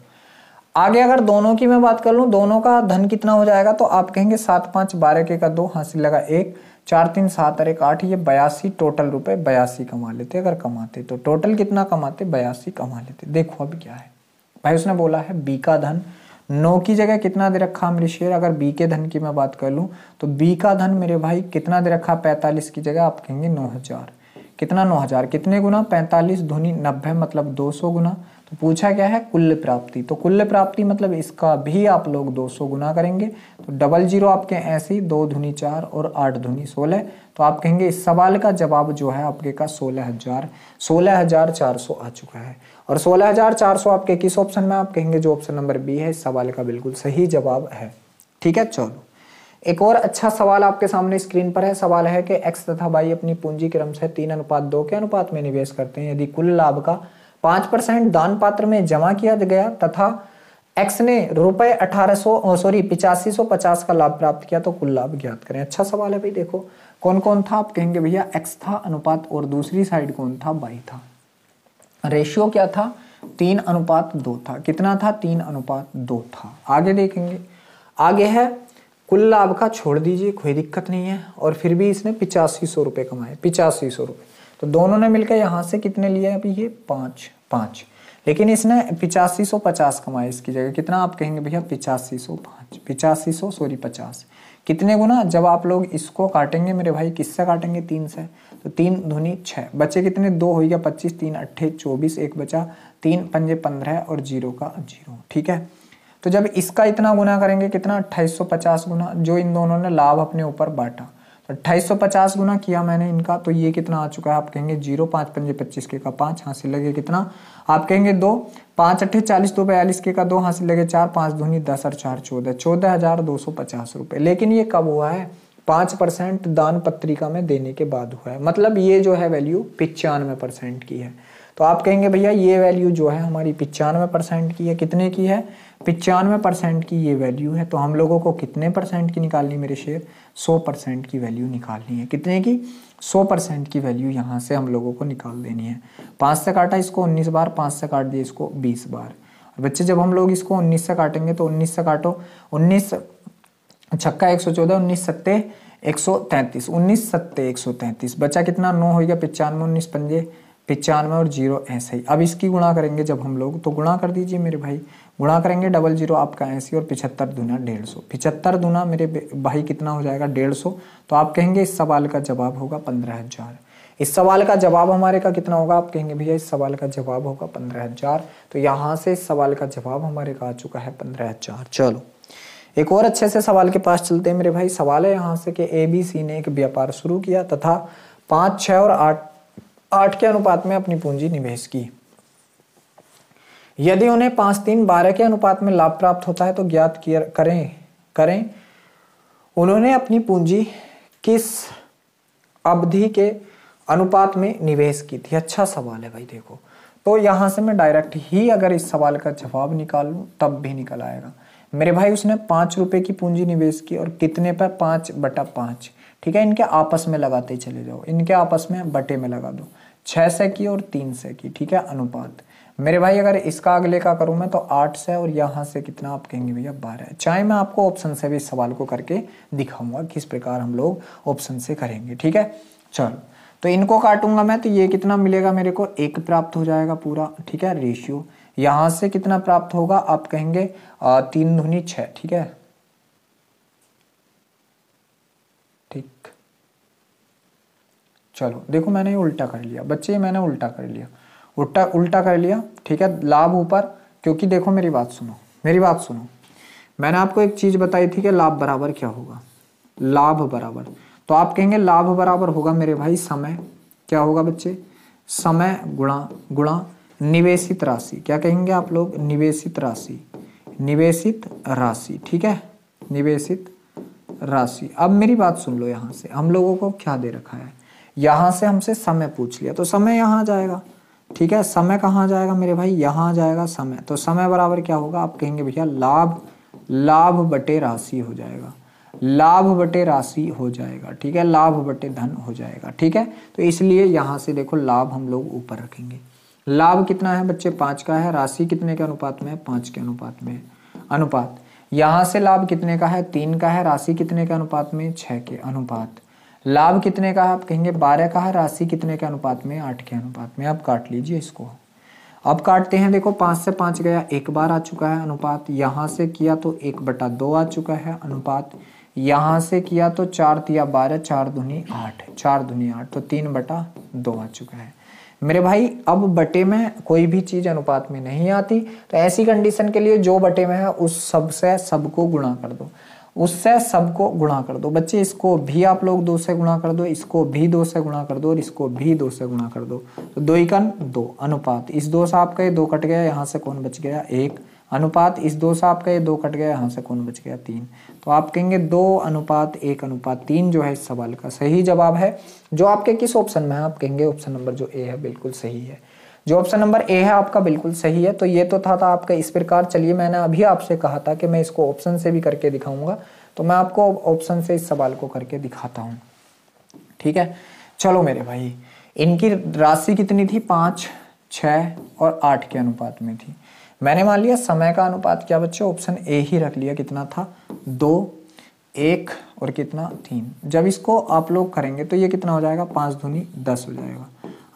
आगे अगर दोनों की मैं बात कर लूँ, दोनों का धन कितना हो जाएगा, तो आप कहेंगे 7 5 12 के का 2, हासिल लगा 1, 4 3 7 और 1 8, ये 82 टोटल रुपए 82 कमा लेते। अगर कमाते तो टोटल कितना कमाते, 82 कमा लेते। देखो अभी क्या है भाई, उसने बोला है बी का धन 9 की जगह कितना दे रखा मेरे शेर। अगर बी के धन की मैं बात कर लूँ तो बी का धन मेरे भाई कितना दे रखा, 45 की जगह आप कहेंगे 9,000। कितना 9,000, कितने गुना, 45 दूनी 90, मतलब 200 गुना। तो पूछा क्या है, कुल प्राप्ति। तो कुल प्राप्ति मतलब इसका भी आप लोग 200 गुना करेंगे। तो 00 आपके ऐसे ही, 2 दूनी 4 और 8 दूनी 16। तो आप कहेंगे इस सवाल का जवाब जो है आपके का 16,400 आ चुका है। और 16,400 आपके किस ऑप्शन में, आप कहेंगे जो ऑप्शन नंबर बी है इस सवाल का बिल्कुल सही जवाब है। ठीक है, चलो एक और अच्छा सवाल आपके सामने स्क्रीन पर है। सवाल है कि एक्स तथा वाई अपनी पूंजी क्रम से 3:2 के अनुपात में निवेश करते हैं। यदि कुल लाभ का 5% दान पात्र में जमा किया गया तथा एक्स ने रुपए 8550 का लाभ प्राप्त किया तो कुल लाभ ज्ञात करें। अच्छा सवाल है भाई। देखो कौन कौन था, आप कहेंगे भैया एक्स था अनुपात, और दूसरी साइड कौन था, वाई था। रेशियो क्या था, 3:2 था। कितना था, 3:2 था। आगे देखेंगे, आगे है कुल लाभ का छोड़ दीजिए, कोई दिक्कत नहीं है। और फिर भी इसने 8500 रुपये कमाए, 8500 रुपये। तो दोनों ने मिलकर यहाँ से कितने लिए, अभी ये 5, लेकिन इसने 8550 कमाए। इसकी जगह कितना, आप कहेंगे भैया 8500 कितने गुना। जब आप लोग इसको काटेंगे मेरे भाई, किससे काटेंगे, 3 से। तो 3 दूनी 6, बच्चे कितने 2 हो गया 25, 3 8 24, 1 बचा, 3 पंजे 15 और 0 का 0। ठीक है, तो जब इसका इतना गुना करेंगे कितना, 2850 गुना, जो इन दोनों ने लाभ अपने ऊपर बांटा। तो 2850 गुना किया मैंने इनका, तो ये कितना आ चुका है, आप कहेंगे 0, 5 पंजे 25 के का 5, हासिल लगे कितना, आप कहेंगे 2, 5 8 40, 2 42 के का 2, हासिल लगे 4, 5 दूनी 10 और 4 14, 14,250 रुपये। लेकिन ये कब हुआ है, 5% दान पत्रिका में देने के बाद हुआ है। मतलब ये जो है वैल्यू 95% की है। तो आप कहेंगे भैया ये वैल्यू जो है हमारी 95% की है। कितने की है, 95% की ये वैल्यू है। तो हम लोगों को कितने परसेंट की निकालनी मेरे शेर, 100% की वैल्यू निकालनी है। कितने की, 100% की वैल्यू यहाँ से हम लोगों को निकाल देनी है। 5 से काटा इसको 19 बार, 5 से काट दिया इसको 20 बार। और बच्चे जब हम लोग इसको 19 से काटेंगे तो 19 से काटो, 19 छक्का 114, 19 सत्ते 133, 19 सत्ते 133, बचा कितना 9 हो गया 95, 19 पंजे 95 और 0 ऐसे ही। अब इसकी गुणा करेंगे जब हम लोग, तो गुणा कर दीजिए मेरे भाई, गुणा करेंगे 00 आपका 80 और 75 दूना 150, 75 दूना मेरे भाई कितना हो जाएगा 150। तो आप कहेंगे इस सवाल का जवाब होगा 15,000। इस सवाल का जवाब हमारे का कितना होगा, आप कहेंगे भैया इस सवाल का जवाब होगा 15,000। तो यहाँ से इस सवाल का जवाब हमारे का आ चुका है 15,000। चलो एक और अच्छे से सवाल के पास चलते हैं मेरे भाई। सवाल है यहाँ से कि ABC ने एक व्यापार शुरू किया तथा 5, 6 और 8 के अनुपात में अपनी पूंजी निवेश की। यदि उन्हें 5, 3, 12 के अनुपात में लाभ प्राप्त होता है तो ज्ञात करें उन्होंने अपनी पूंजी किस अवधि के अनुपात में निवेश की थी? अच्छा सवाल है भाई। देखो तो यहां से मैं डायरेक्ट ही अगर इस सवाल का जवाब निकाल लूं तब भी निकल आएगा मेरे भाई। उसने 5 रुपए की पूंजी निवेश की और कितने पे? 5/5। ठीक है, इनके आपस में लगाते चले जाओ, इनके आपस में बटे में लगा दो। 6 से की और 3 से की। ठीक है, अनुपात मेरे भाई अगर इसका अगले का करूं मैं तो 8 से, और यहाँ से कितना आप कहेंगे भैया? 12। चाहे मैं आपको ऑप्शन से भी इस सवाल को करके दिखाऊंगा किस प्रकार हम लोग ऑप्शन से करेंगे। ठीक है, चलो तो इनको काटूंगा मैं तो ये कितना मिलेगा मेरे को? 1 प्राप्त हो जाएगा पूरा। ठीक है, रेशियो यहां से कितना प्राप्त होगा? आप कहेंगे 3 दूनी 6। ठीक है, ठीक। चलो देखो मैंने ये उल्टा कर लिया बच्चे, मैंने उल्टा कर लिया, उल्टा कर लिया। ठीक है, लाभ ऊपर, क्योंकि देखो मेरी बात सुनो, मेरी बात सुनो। मैंने आपको एक चीज बताई थी कि लाभ बराबर क्या होगा? लाभ बराबर, तो आप कहेंगे लाभ बराबर होगा मेरे भाई समय, क्या होगा बच्चे? समय गुणा निवेशित राशि। क्या कहेंगे आप लोग? निवेशित राशि, निवेशित राशि। ठीक है, निवेशित राशि। अब मेरी बात सुन लो, यहां से हम लोगों को क्या दे रखा है? यहां से हमसे समय पूछ लिया तो समय यहां आ जाएगा। ठीक है, समय कहाँ जाएगा मेरे भाई? यहां आ जाएगा समय। तो समय बराबर क्या होगा? आप कहेंगे भैया लाभ बटे राशि हो जाएगा, लाभ बटे राशि हो जाएगा। ठीक है, लाभ बटे धन हो जाएगा। ठीक है, तो इसलिए यहां से देखो लाभ हम लोग ऊपर रखेंगे। लाभ कितना है बच्चे? 5 का है। राशि कितने के अनुपात में है? 5 के अनुपात में। अनुपात यहां से लाभ कितने का है? 3 का है। राशि कितने के अनुपात में? 6 के अनुपात। लाभ कितने का है? आप कहेंगे 12 का है। राशि कितने के अनुपात में? 8 के अनुपात में। अब काट लीजिए इसको। अब काटते हैं, देखो 5 से 5 गया, 1 बार आ चुका है अनुपात। यहां से किया तो 1/2 आ चुका है अनुपात। यहां से किया तो 4 तिया 12, 4 दूनी 8, 4 दूनी 8, तो 3/2 आ चुका है मेरे भाई। अब बटे में कोई भी चीज अनुपात में नहीं आती, तो ऐसी कंडीशन के लिए जो बटे में है उस सब से सबको गुणा कर दो, उससे सबको गुणा कर दो बच्चे। इसको भी आप लोग 2 से गुणा कर दो, इसको भी 2 से गुणा कर दो, और इसको भी 2 से गुणा कर दो। तो 2 एकन 2 अनुपात, इस 2 से आपका ये 2 कट गया, यहाँ से कौन बच गया? 1 अनुपात। इस 2 से आपका ये 2 कट गया, यहाँ से कौन बच गया? 3। तो आप कहेंगे 2:1:3 जो है इस सवाल का सही जवाब है। जो आपके किस ऑप्शन में है? आप कहेंगे ऑप्शन नंबर जो ए है बिल्कुल सही है। जो ऑप्शन नंबर ए है आपका बिल्कुल सही है। तो ये तो था आपका इस प्रकार। चलिए मैंने अभी आपसे कहा था कि मैं इसको ऑप्शन से भी करके दिखाऊंगा, तो मैं आपको ऑप्शन से इस सवाल को करके दिखाता हूं। ठीक है, चलो मेरे भाई, इनकी राशि कितनी थी? 5, 6 और 8 के अनुपात में थी। मैंने मान लिया समय का अनुपात क्या बच्चे? ऑप्शन ए ही रख लिया। कितना था? 2, 1 और कितना? 3। जब इसको आप लोग करेंगे तो ये कितना हो जाएगा? 5 दूनी 10 हो जाएगा।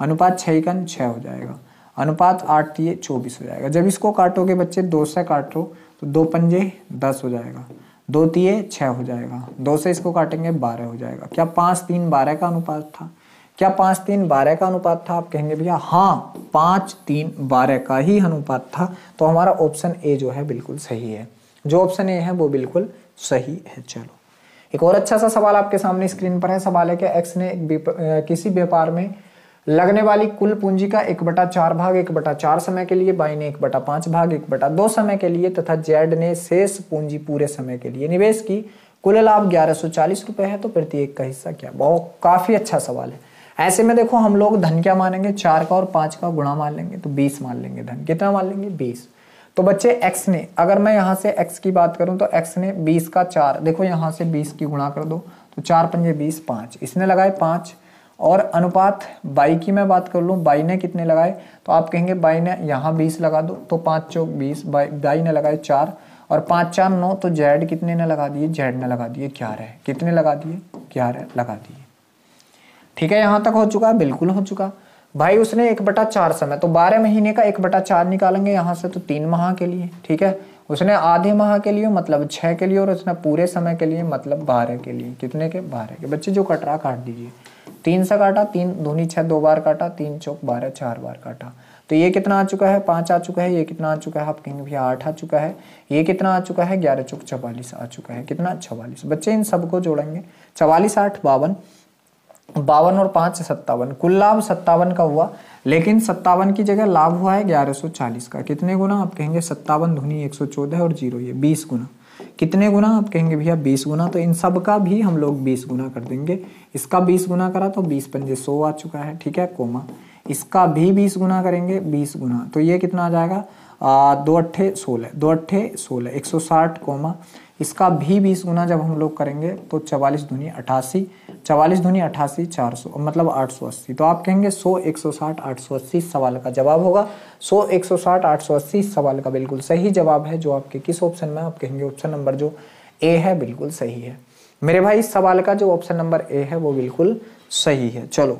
अनुपात 6 एकन 6 हो जाएगा। अनुपात 8 तिये 24 हो जाएगा। जब इसको काटोगे बच्चे 2 से काटो तो 2 पंजे 10 हो जाएगा, 2 तिये 6 हो जाएगा, 2 से इसको काटेंगे 12 हो जाएगा। क्या 5, 3, 12 का अनुपात था? क्या 5, 3, 12 का अनुपात था? आप कहेंगे भैया हाँ 5, 3, 12 का ही अनुपात था। तो हमारा ऑप्शन ए जो है बिल्कुल सही है। जो ऑप्शन ए है वो बिल्कुल सही है। चलो एक और अच्छा सा सवाल आपके सामने स्क्रीन पर है। सवाल है कि एक्स ने किसी व्यापार में लगने वाली कुल पूंजी का 1/4 भाग 1/4 समय के लिए, बाई ने 1/5 भाग 1/2 समय के लिए तथा जेड ने शेष पूंजी पूरे समय के लिए निवेश की। कुल लाभ 1140 रुपए है, तो प्रत्येक का हिस्सा क्या? बहुत काफी अच्छा सवाल है। ऐसे में देखो हम लोग धन क्या मानेंगे? 4 का और 5 का गुणा मान लेंगे, तो 20 मान लेंगे। धन कितना मान लेंगे? 20। तो बच्चे x ने, अगर मैं यहाँ से x की बात करूं तो x ने 20 का 4, देखो यहाँ से 20 की गुणा कर दो तो 4 पंजे 20, 5, इसने लगाए 5। और अनुपात बाई की मैं बात कर लूं, बाई ने कितने लगाए? तो आप कहेंगे बाई ने यहाँ 20 लगा दो, तो 5 चौक 20, बाई ने लगाए 4 और 5 4 9, तो जेड कितने ने लगा दिए? जेड ने लगा दिए 11। कितने लगा दिए? 11 लगा दिए। ठीक है, यहां तक हो चुका है? बिल्कुल हो चुका भाई। उसने 1/4 समय, तो 12 महीने का 1/4 निकालेंगे यहाँ से, तो 3 माह के लिए। ठीक है, उसने आधे माह के लिए मतलब 6 के लिए, और उसने पूरे समय के लिए मतलब 12 के लिए। कितने के? 12 के। बच्चे जो कट रहा काट दीजिए। 3 से काटा, 3 दूनी 6, 2 बार काटा, 3 चौक 12, 4 बार काटा, तो ये कितना आ चुका है? 5 आ चुका है। ये कितना आ चुका है? आप कहेंगे भैया 8 आ चुका है। ये कितना आ चुका है? 11 चौक 44 आ चुका है। कितना? 46। बच्चे इन सबको जोड़ेंगे, 44 8 52, 52 और 5 57। कुल लाभ 57 का हुआ, लेकिन 57 की जगह लाभ हुआ है 1140 का। कितने गुना? आप कहेंगे 57 दूनी 114 और 0 ये 20 गुना। कितने गुना आप कहेंगे भैया 20 गुना। तो इन सब का भी हम लोग 20 गुना कर देंगे। इसका 20 गुना करा तो 20 पंजे 100 आ चुका है, ठीक है, कोमा। इसका भी 20 गुना करेंगे, 20 गुना, तो ये कितना आ जाएगा 2 अट्ठे 16, 2 अट्ठे 16, 160 कोमा। इसका भी 20 गुना जब हम लोग करेंगे तो 44 दूनी 88, 44 दूनी 88, 400 मतलब 880। तो आप कहेंगे 100, 160, 880 सवाल का जवाब होगा। 100, 160, 880 सवाल का बिल्कुल सही जवाब है जो आपके किस ऑप्शन में, आप कहेंगे ऑप्शन नंबर जो ए है बिल्कुल सही है। मेरे भाई इस सवाल का जो ऑप्शन नंबर ए है वो बिल्कुल सही है। चलो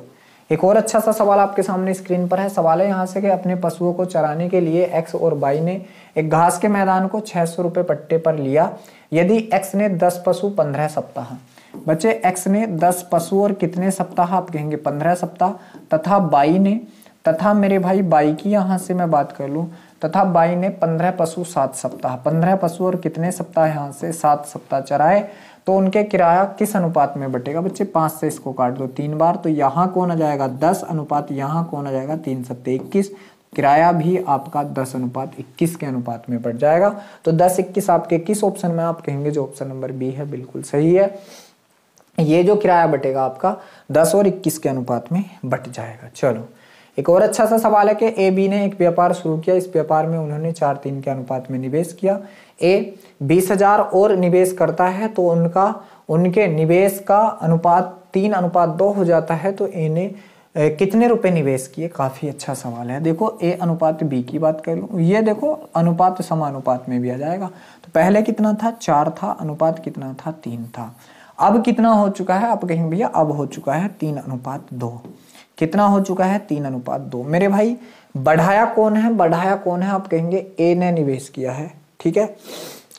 एक और अच्छा सा सवाल आपके सामने स्क्रीन पर है। सवाल है यहाँ से कि अपने पशुओं को चराने के लिए एक्स और वाई ने एक घास के मैदान को 600 रुपए पट्टे पर लिया। यदि एक्स ने 10 पशु 15 सप्ताह, बच्चे एक्स ने 10 पशु और कितने सप्ताह, आप कहेंगे 15 सप्ताह, तथा वाई ने, तथा मेरे भाई वाई की यहाँ से मैं बात कर लूँ, तथा वाई ने 15 पशु 7 सप्ताह, 15 पशु और कितने सप्ताह यहाँ से 7 सप्ताह चराए, तो उनके किराया किस अनुपात में बटेगा। बच्चे 5 से इसको काट दो 3 बार, तो यहाँ कौन आ जाएगा 10 अनुपात, यहाँ कौन आ जाएगा 3 सत्ते 21। किराया भी आपका 10 अनुपात 21 के अनुपात में बढ़ जाएगा। तो 10 21 आपके किस ऑप्शन में, आप कहेंगे जो ऑप्शन नंबर बी है बिल्कुल सही है। ये जो किराया बटेगा आपका 10 और 21 के अनुपात में बट जाएगा। चलो एक और अच्छा सा सवाल है कि ए बी ने एक व्यापार शुरू किया। इस व्यापार में उन्होंने 4-3 के अनुपात में निवेश किया। ए 20,000 और निवेश करता है तो उनके निवेश का अनुपात 3:2 हो जाता है। तो ए ने कितने रुपए निवेश किए। काफी अच्छा सवाल है। देखो ए अनुपात बी की बात कर लूं, ये देखो अनुपात समानुपात में भी आ जाएगा। तो पहले कितना था 4 था, अनुपात कितना था 3 था। अब कितना हो चुका है, आप कहेंगे भैया अब हो चुका है 3:2। कितना हो चुका है 3:2। मेरे भाई बढ़ाया कौन है, बढ़ाया कौन है, आप कहेंगे ए ने निवेश किया है, ठीक है।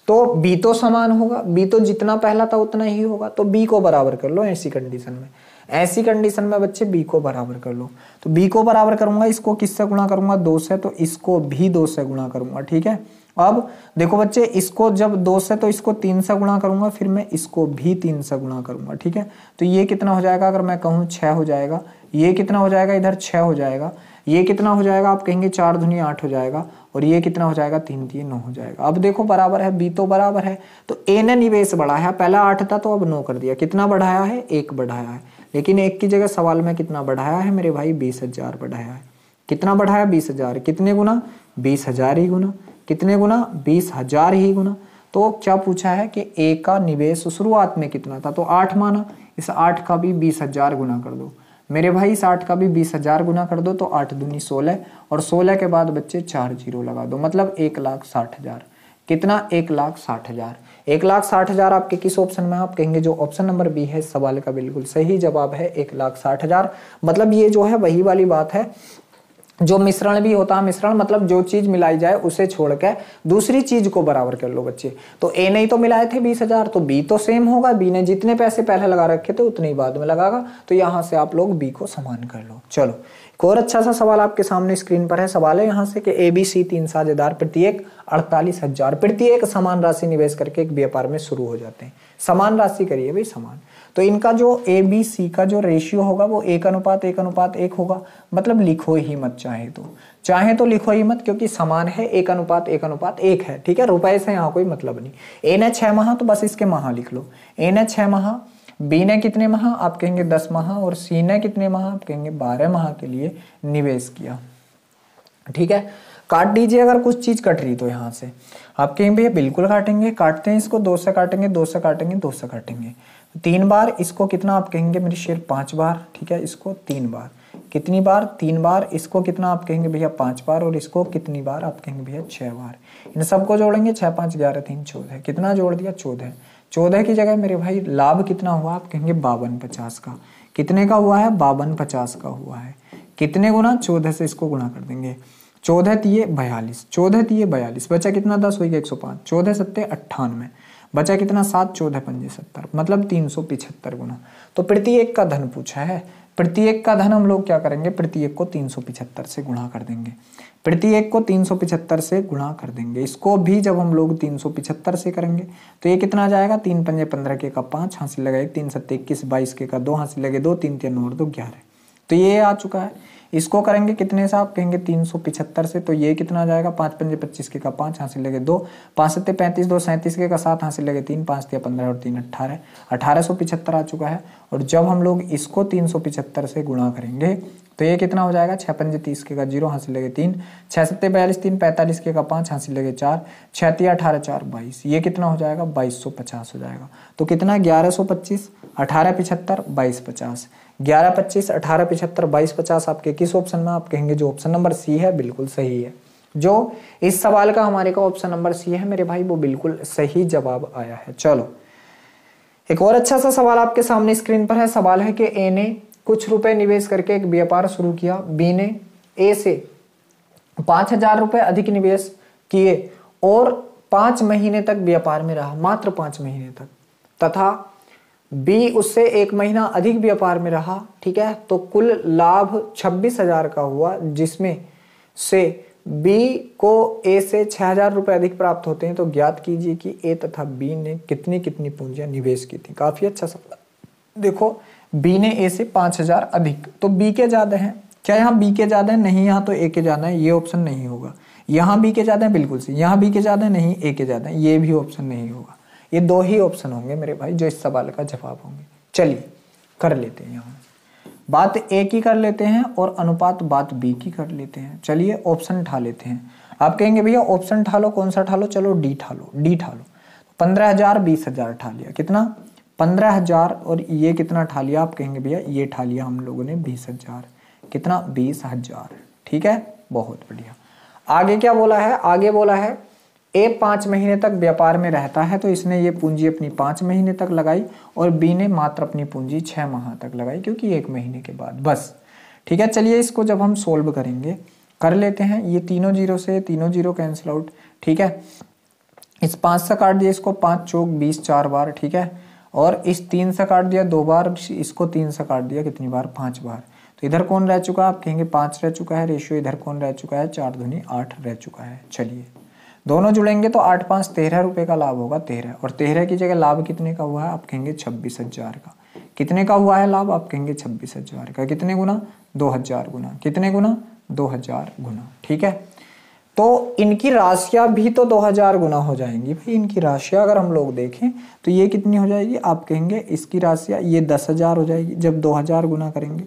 तो बी तो समान होगा, बी तो जितना पहला था उतना ही होगा। तो बी को बराबर कर लो ऐसी कंडीशन में, ऐसी कंडीशन में बच्चे बी को बराबर कर लो। तो बी को बराबर करूंगा, इसको किससे गुणा करूंगा 2 से, तो इसको भी 2 से गुणा करूंगा, ठीक है। अब देखो बच्चे इसको जब 2 से, तो इसको 3 से गुणा करूंगा, फिर मैं इसको भी 3 से गुणा करूंगा, ठीक है। तो ये कितना हो जाएगा, अगर मैं कहूँ 6 हो जाएगा। ये कितना हो जाएगा, इधर 6 हो जाएगा। ये कितना हो जाएगा, आप कहेंगे 4 दूनी 8 हो जाएगा। और ये कितना हो जाएगा 3 3 9 हो जाएगा। अब देखो बराबर है, बी तो बराबर है। तो ए ने निवेश बढ़ाया, पहला 8 था तो अब 9 कर दिया। कितना बढ़ाया है, 1 बढ़ाया है। लेकिन 1 की जगह सवाल में कितना बढ़ाया है मेरे भाई, 20,000 बढ़ाया है। कितना बढ़ाया 20,000, कितने गुना 20,000 ही गुना, कितने गुना 20,000 ही गुना। तो क्या पूछा है कि ए का निवेश शुरुआत में कितना था, तो 8 माना। इस 8 का भी 20,000 गुना कर दो मेरे भाई, इस 8 का भी 20,000 गुना कर दो। तो 8 दूनी 16 और 16 के बाद बच्चे 4 जीरो लगा दो, मतलब 1,60,000। कितना 1,60,000। 1,60,000 आपके किस ऑप्शन में, आप कहेंगे जो ऑप्शन नंबर बी है सवाल का बिल्कुल सही जवाब है 1,60,000। मतलब ये जो है वही वाली बात है जो मिश्रण भी होता है। मिश्रण मतलब जो चीज मिलाई जाए उसे छोड़ के दूसरी चीज को बराबर कर लो बच्चे। तो ए नहीं तो मिलाए थे 20,000, तो बी तो सेम होगा। बी ने जितने पैसे पहले लगा रखे थे उतने ही बाद में लगागा। तो यहां से आप लोग बी को समान कर लो। चलो एक और अच्छा सा सवाल आपके सामने स्क्रीन पर है। सवाल है यहाँ से कि ए बी सी 3 साझेदार प्रत्येक 48,000 प्रत्येक समान राशि निवेश करके एक व्यापार में शुरू हो जाते हैं। समान राशि करिए भाई, समान। तो इनका जो ए बी सी का जो रेशियो होगा वो 1:1:1 होगा। मतलब लिखो ही मत, चाहे तो लिखो ही मत, क्योंकि समान है 1:1:1 है, ठीक है। रुपए से यहाँ कोई मतलब नहीं। ए ने 6 माह, तो बस इसके माह लिख लो। ए ने 6 माह, बी ने कितने माह, आप कहेंगे 10 माह, और सी ने कितने माह, आप कहेंगे 12 माह के लिए निवेश किया, ठीक है। काट दीजिए अगर कुछ चीज कट रही तो यहाँ से आप कहेंगे भैया बिल्कुल काटेंगे। काटते हैं इसको, 2 से काटेंगे, 2 से काटेंगे, 2 से काटेंगे। 3 बार, इसको कितना आप कहेंगे मेरे शेर 5 बार, ठीक है। इसको 3 बार, कितनी बार 3 बार। इसको कितना आप कहेंगे भैया 5 बार, और इसको कितनी बार आप कहेंगे भैया 6 बार। इन सबको जोड़ेंगे 6 5 11 3 14। कितना जोड़ दिया 14। 14 की जगह मेरे भाई लाभ कितना हुआ, आप कहेंगे 5250 का। कितने का हुआ है, 5250 का हुआ है। कितने गुना 14 से इसको गुणा कर देंगे। 14 तिये 42, 14 तिये 42, बचा कितना 10 हो गया 105, 14 सत्ते 98, बचा कितना 7, 14 पंजे 70, मतलब 375 गुना। तो प्रत्येक का धन पूछा है, प्रत्येक का धन हम लोग क्या करेंगे, प्रत्येक को 375 से गुणा कर देंगे। प्रत्येक को 375 से गुणा कर देंगे। इसको भी जब हम लोग 375 से करेंगे तो ये कितना आ जाएगा, 3 पंजे 15 के का 5, हासिल लगाए 3 सत्ते 21, 22 के का 2, हासिल लगे 2, 3 3 और 2 11। तो ये आ चुका है। इसको करेंगे कितने से आप कहेंगे 375 से, तो ये कितना आ जाएगा 5 पंजे 25 के का 5 हासिल लगे 2, 5 सत्ते 35, 2 37 के का 7 हासिल लगे 3, 5 दिया 15 और 3 18, 1875 आ चुका है। और जब हम लोग इसको 375 से गुणा करेंगे तो ये कितना हो जाएगा 6 पंजे 30 के का 0 हासिल लगे 3, 6 सत्ते 42, 3 45 के का 5 हासिल लगे 4, 6 तिया 18 4 22, ये कितना हो जाएगा 2250 हो जाएगा। तो कितना 1125, 1875, 2250, 1125, 1875, 2250 आपके किस ऑप्शन में? आप कहेंगे जो ऑप्शन नंबर सी है बिल्कुल सही है। जो इस सवाल का हमारे का ऑप्शन नंबर सी है मेरे भाई, वो बिल्कुल सही जवाब आया है। चलो एक और अच्छा सा सवाल आपके सामने स्क्रीन पर है। सवाल है कि ए ने कुछ रुपए निवेश करके एक व्यापार शुरू किया, बी ने ए से 5000 रुपए अधिक निवेश किए और 5 महीने तक व्यापार में रहा, मात्र 5 महीने तक, तथा बी उससे 1 महीना अधिक व्यापार में रहा, ठीक है, तो कुल लाभ 26,000 का हुआ, जिसमें से बी को ए से 6,000 रुपए अधिक प्राप्त होते हैं। तो ज्ञात कीजिए कि ए तथा बी ने कितनी कितनी पूंजियां निवेश की थी। काफी अच्छा सवाल। देखो बी ने ए से 5,000 अधिक, तो बी के ज्यादा है क्या? यहाँ बी के ज्यादा है नहीं, यहाँ तो ए के ज्यादा है, ये ऑप्शन नहीं होगा। यहाँ बी के ज्यादा है बिल्कुल सही, यहाँ बी के ज्यादा है नहीं, ए के ज्यादा है, ये भी ऑप्शन नहीं होगा। ये 2 ही ऑप्शन होंगे मेरे भाई जो इस सवाल का जवाब होंगे। चलिए कर लेते हैं, यहाँ बात ए की कर लेते हैं और अनुपात बात बी की कर लेते हैं। चलिए ऑप्शन उठा लेते हैं। आप कहेंगे भैया ऑप्शन उठा लो, कौन सा उठा लो? चलो डी उठा लो, डी उठा लो। 15,000 20,000 उठा लिया, कितना 15,000, और ये कितना उठा लिया? आप कहेंगे भैया ये उठा लिया हम लोगों ने 20,000, कितना 20,000, ठीक है, बहुत बढ़िया। आगे क्या बोला है? आगे बोला है ए 5 महीने तक व्यापार में रहता है, तो इसने ये पूंजी अपनी 5 महीने तक लगाई और बी ने मात्र अपनी पूंजी 6 माह तक लगाई, क्योंकि 1 महीने के बाद बस, ठीक है। चलिए इसको जब हम सोल्व करेंगे, कर लेते हैं। ये तीनों जीरो से तीनों जीरो कैंसिल आउट, ठीक है। इस 5 से काट दिया, इसको 5 चौक 20 4 बार, ठीक है, और इस 3 से काट दिया 2 बार, इसको 3 से काट दिया कितनी बार? 5 बार। तो इधर कौन रह चुका? आप कहेंगे 5 रह चुका है रेशियो। इधर कौन रह चुका है? 4 दूनी 8 रह चुका है। चलिए दोनों जुड़ेंगे तो 8 5 13 रुपए का लाभ होगा 13, और 13 की जगह लाभ कितने का हुआ है? आप कहेंगे 26,000 का। कितने का हुआ है लाभ? आप कहेंगे 26,000 का। कितने गुना? 2,000 गुना। कितने गुना? 2,000 गुना, ठीक है। तो इनकी राशियां भी तो 2,000 गुना हो जाएंगी भाई। इनकी राशियां अगर हम लोग देखें तो ये कितनी हो जाएगी? आप कहेंगे इसकी राशियां ये 10,000 हो जाएगी जब 2,000 गुना करेंगे,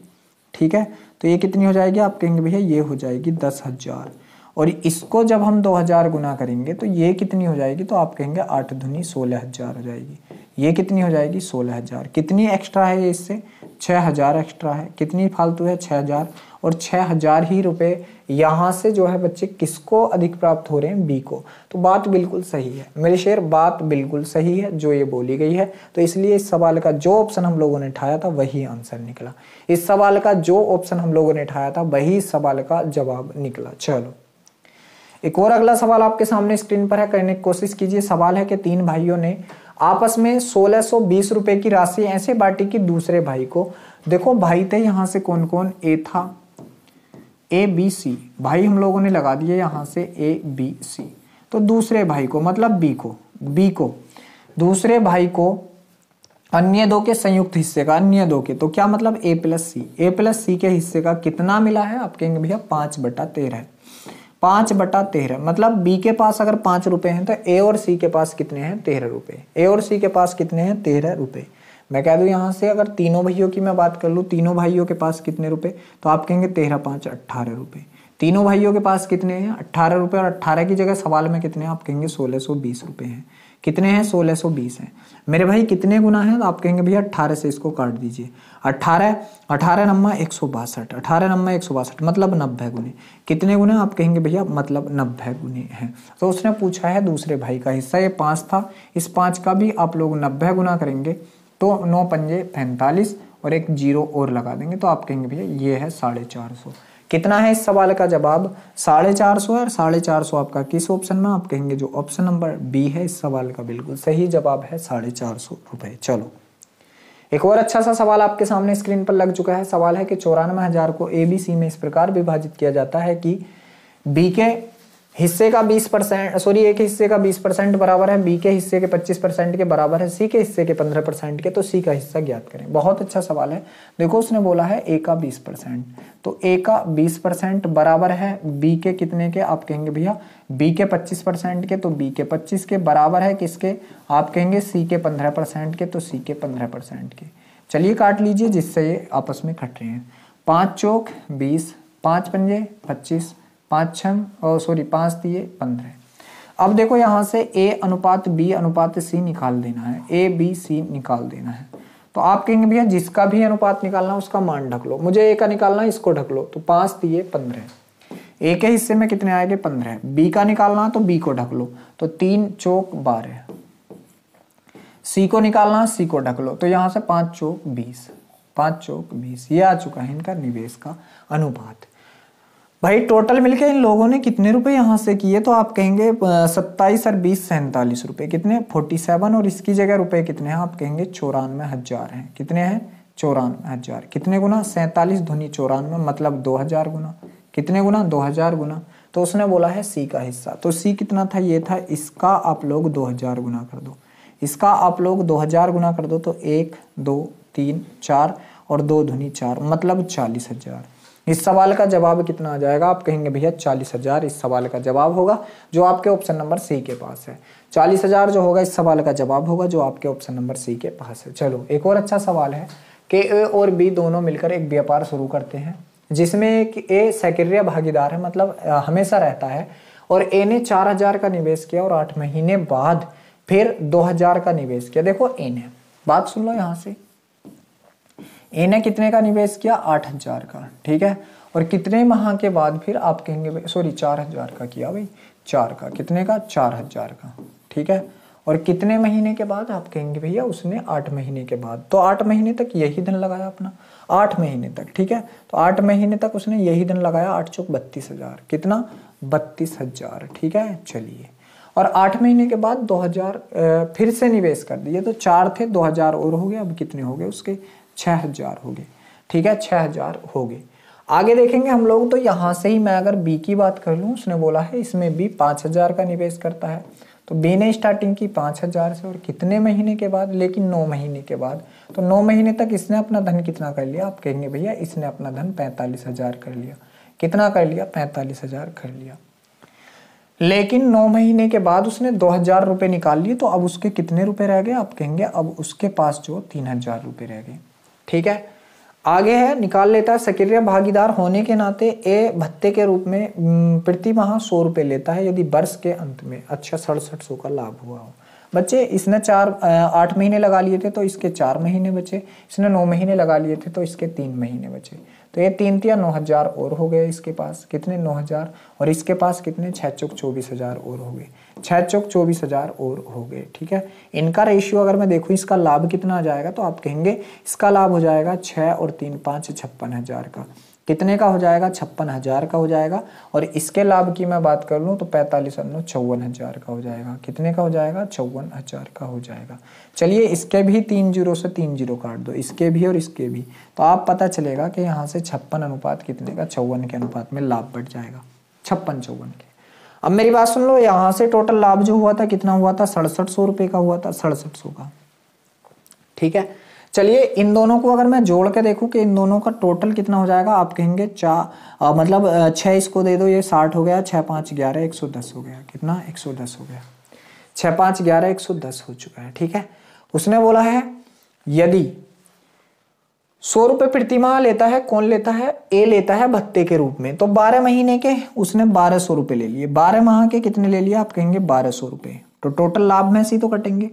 ठीक है। तो ये कितनी हो जाएगी? आप कहेंगे भैया ये हो जाएगी 10,000, और इसको जब हम 2,000 गुना करेंगे तो ये कितनी हो जाएगी? तो आप कहेंगे 8 दूनी 16,000 हो जाएगी। ये कितनी हो जाएगी? 16,000। कितनी एक्स्ट्रा है इससे? 6,000 एक्स्ट्रा है। कितनी फालतू है? 6,000, और 6,000 ही रुपए यहाँ से जो है बच्चे किसको अधिक प्राप्त हो रहे हैं? बी को। तो बात बिल्कुल सही है मेरे शेर, बात बिल्कुल सही है जो ये बोली गई है। तो इसलिए इस सवाल का जो ऑप्शन हम लोगों ने उठाया था वही आंसर निकला। इस सवाल का जो ऑप्शन हम लोगों ने उठाया था वही सवाल का जवाब निकला। चलो एक और अगला सवाल आपके सामने स्क्रीन पर है, करने की कोशिश कीजिए। सवाल है कि 3 भाइयों ने आपस में 1620 रुपए की राशि ऐसे बांटी कि दूसरे भाई को, देखो भाई थे यहाँ से कौन कौन? ए था, ए बी सी, भाई हम लोगों ने लगा दिए यहाँ से ए बी सी। तो दूसरे भाई को मतलब बी को दूसरे भाई को अन्य दो के संयुक्त हिस्से का, अन्य दो के, तो क्या मतलब ए प्लस सी के हिस्से का कितना मिला है? आप कहेंगे भैया 5/13। 5/13 मतलब बी के पास अगर 5 रुपए हैं तो ए और सी के पास कितने हैं? 13 रुपए। ए और सी के पास कितने हैं? 13 रुपए। मैं कह दूं यहाँ से अगर तीनों भाइयों की मैं बात कर लूँ, तीनों भाइयों के पास कितने रुपए? तो आप कहेंगे 13 5 18 रुपए। तीनों भाइयों के पास कितने हैं? 18 रुपए, और 18 की जगह सवाल में कितने हैं? आप कहेंगे 1620 रुपए हैं। कितने हैं? 1620 हैं। मेरे भाई कितने गुना है? तो आप कहेंगे भैया 18 से इसको काट दीजिए। 18 नम्मा 162, 18 नम्मा 162 मतलब 90 गुने। कितने गुने? आप कहेंगे भैया मतलब 90 गुने हैं। तो उसने पूछा है दूसरे भाई का हिस्सा, ये 5 था, इस 5 का भी आप लोग 90 गुना करेंगे तो 9 पंजे 45 और एक 0 और लगा देंगे, तो आप कहेंगे भैया ये है 450। कितना है इस सवाल का जवाब? 450 है। और 450 आपका किस ऑप्शन में? आप कहेंगे जो ऑप्शन नंबर बी है इस सवाल का बिल्कुल सही जवाब है 450 रुपए। चलो एक और अच्छा सा सवाल आपके सामने स्क्रीन पर लग चुका है। सवाल है कि 94,000 को ए बी सी में इस प्रकार विभाजित किया जाता है कि बी के हिस्से का 20%, सॉरी एक हिस्से का 20% बराबर है बी के हिस्से के 25% के बराबर है सी के हिस्से के 15% के, तो सी का हिस्सा ज्ञात करें। बहुत अच्छा सवाल है। देखो उसने बोला है ए का 20%, तो ए का 20% बराबर है बी के कितने के, आप कहेंगे भैया बी के 25% के, तो बी के 25 के बराबर है किसके, आप कहेंगे सी के 15% के, तो सी के 15% के। चलिए काट लीजिए जिससे ये आपस में कट रहे हैं। 5 चौक 20, 5 पंजे 25, 5 छम और सॉरी 5 दिए 15। अब देखो यहाँ से ए अनुपात बी अनुपात सी निकाल देना है, ए बी सी निकाल देना है। तो आप कहेंगे भैया जिसका भी अनुपात निकालना उसका मान ढक लो, मुझे ए का निकालना इसको ढक लो, तो 5 दिए 15। ए के हिस्से में कितने आएंगे 15, बी का निकालना तो बी को ढक लो, तो 3 चौक 12। सी को निकालना सी को ढक लो, तो यहाँ से 5 चौक 20, 5 चौक 20। ये आ चुका है इनका निवेश का अनुपात। भाई टोटल मिलके इन लोगों ने कितने रुपए यहाँ से किए, तो आप कहेंगे 27 और 20 47 रुपए, कितने 47, और इसकी जगह रुपए कितने हैं, आप कहेंगे 94,000 हैं। कितने हैं 94,000। कितने गुना 47 दूनी 94, मतलब 2000 गुना। कितने गुना 2000 गुना। तो उसने बोला है सी का हिस्सा, तो सी कितना था, ये था, इसका आप लोग 2000 गुना कर दो, इसका आप लोग 2000 गुना कर दो, तो 1 2 3 4 और 2 दूनी 4, मतलब 40,000। इस सवाल का जवाब कितना आ जाएगा, आप कहेंगे भैया 40,000 इस सवाल का जवाब होगा, जो आपके ऑप्शन नंबर सी के पास है। 40,000 जो होगा इस सवाल का जवाब होगा, जो आपके ऑप्शन नंबर सी के पास है। चलो एक और अच्छा सवाल है कि ए और बी दोनों मिलकर एक व्यापार शुरू करते हैं, जिसमें एक ए सक्रिय भागीदार है, मतलब हमेशा रहता है, और ए ने 4,000 का निवेश किया और 8 महीने बाद फिर 2,000 का निवेश किया। देखो ए ने, बात सुन लो यहाँ से, ए ने कितने का निवेश किया 8,000 का, ठीक है, और कितने माह के बाद फिर आप कहेंगे सॉरी 4,000 का किया भाई, 4 का, कितने का 4,000 का, ठीक है, और कितने महीने के बाद आप कहेंगे भैया उसने 8 महीने के बाद, तो 8 महीने तक यही धन लगाया अपना, 8 महीने तक, ठीक है, तो 8 महीने तक उसने यही धन लगाया, 8 चौक 32,000, कितना 32,000, ठीक है। चलिए, और 8 महीने के बाद 2,000 फिर से निवेश कर दिए, तो 4 थे 2,000 और हो गए, अब कितने हो गए उसके 6,000 हो गए, ठीक है, 6,000 हो गए। आगे देखेंगे हम लोग, तो यहाँ से ही मैं अगर बी की बात कर लूँ, उसने बोला है इसमें बी 5,000 का निवेश करता है, तो बी ने स्टार्टिंग की 5,000 से, और कितने महीने के बाद, लेकिन 9 महीने के बाद, तो 9 महीने तक इसने अपना धन कितना कर लिया, आप कहेंगे भैया इसने अपना धन 45,000 कर लिया। कितना कर लिया 45,000 कर लिया। लेकिन 9 महीने के बाद उसने 2,000 रुपये निकाल लिए, तो अब उसके कितने रुपए रह गए, आप कहेंगे अब उसके पास जो 3,000 रुपये रह गए, ठीक है। आगे है, निकाल लेता है, सक्रिय भागीदार होने के नाते ए भत्ते के रूप में प्रति माह 100 रुपये लेता है यदि वर्ष के अंत में 6700 का लाभ हुआ हो। बच्चे इसने 8 महीने लगा लिए थे, तो इसके 4 महीने बचे, इसने 9 महीने लगा लिए थे, तो इसके 3 महीने बचे, तो ये 3 या 9,000 और हो गए इसके पास, कितने 9,000, और इसके पास कितने 6 चौक 24,000 और हो गए, 6 चौक 24,000 और हो गए, ठीक है। इनका रेशियो अगर मैं देखूँ इसका लाभ कितना आ जाएगा, तो आप कहेंगे इसका लाभ हो जाएगा 6 और 3 5 56,000 का। कितने का हो जाएगा 56,000 का हो जाएगा, और इसके लाभ की मैं बात कर लूँ तो 45 और 9 54,000 का हो जाएगा। कितने का हो जाएगा 54,000 का हो जाएगा। चलिए इसके भी 3 जीरो से 3 जीरो काट दो, इसके भी और इसके भी, तो आप पता चलेगा कि यहाँ से 56 अनुपात कितने का 54 के अनुपात में लाभ बढ़ जाएगा, 56-54 के। अब मेरी बात सुन लो, यहाँ से टोटल लाभ जो हुआ था कितना हुआ था 6700 रुपये का हुआ था, 6700 का, ठीक है। चलिए इन दोनों को अगर मैं जोड़ के देखूं कि इन दोनों का टोटल कितना हो जाएगा, आप कहेंगे 6 इसको दे दो, ये 60 हो गया, 6 5 11 110 हो गया, कितना 110 हो गया, 6 5 11 110 हो चुका है, ठीक है। उसने बोला है यदि 100 रुपये प्रति माह लेता है, कौन लेता है, ए लेता है भत्ते के रूप में, तो 12 महीने के उसने 1200 रुपये ले लिए, 12 माह के कितने ले लिए, आप कहेंगे 1200 रुपये, तो टोटल लाभ में से ही तो कटेंगे,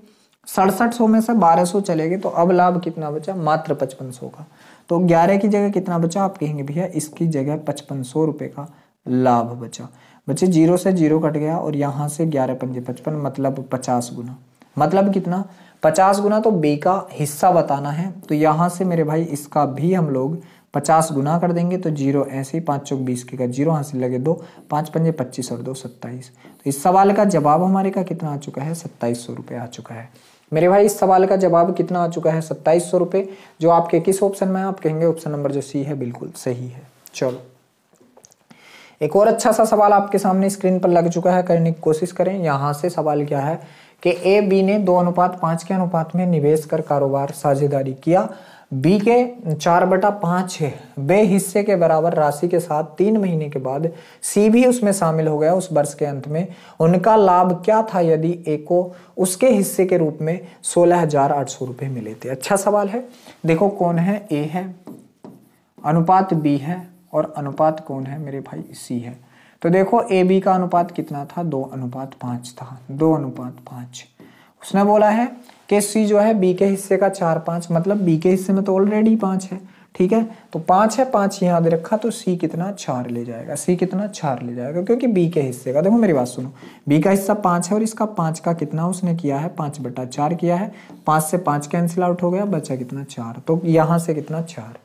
6700 में से 1200 चलेंगे, तो अब लाभ कितना बचा मात्र 5500 का, तो 11 की जगह कितना बचा, आप कहेंगे भैया इसकी जगह 5500 रुपये का लाभ बचा। बच्चे 0 से 0 कट गया, और यहाँ से 11 पंजे 55, मतलब 50 गुना, मतलब कितना 50 गुना, तो बी का हिस्सा बताना है, तो यहाँ से मेरे भाई इसका भी हम लोग 50 गुना कर देंगे, तो 0 ऐसे ही 5 चौक 20 के 0 हासिल लगे 2, 5 पंजे 25 और 2 27, तो इस सवाल का जवाब हमारे का कितना आ चुका है 2700 रुपये आ चुका है मेरे भाई। इस सवाल का जवाब कितना आ चुका है 2700 रुपये, जो आपके किस ऑप्शन में है, आप कहेंगे ऑप्शन नंबर जो सी है बिल्कुल सही है। चलो एक और अच्छा सा सवाल आपके सामने स्क्रीन पर लग चुका है, करने की कोशिश करें। यहाँ से सवाल क्या है कि ए बी ने 2:5 के अनुपात में निवेश कर कारोबार साझेदारी किया। बी के 4/5 बे हिस्से के बराबर राशि के साथ 3 महीने के बाद सी भी उसमें शामिल हो गया। उस वर्ष के अंत में उनका लाभ क्या था यदि ए को उसके हिस्से के रूप में 16,800 रुपये मिले थे। अच्छा सवाल है। देखो कौन है, ए है, अनुपात बी है और अनुपात कौन है मेरे भाई, सी है। तो देखो ए बी का अनुपात कितना था, 2:5 था, 2:5। उसने बोला है कि सी जो है बी के हिस्से का 4/5, मतलब बी के हिस्से में तो ऑलरेडी 5 है, ठीक है। तो 5 है, 5 याद रखा, तो सी कितना 4 ले जाएगा, सी कितना 4 ले जाएगा, क्योंकि बी के हिस्से का, देखो मेरी बात सुनो, बी का हिस्सा 5 है और इसका 5 का कितना उसने किया है, 5/4 किया है। 5 से 5 कैंसिल आउट हो गया, बचा कितना 4, तो यहां से कितना 4।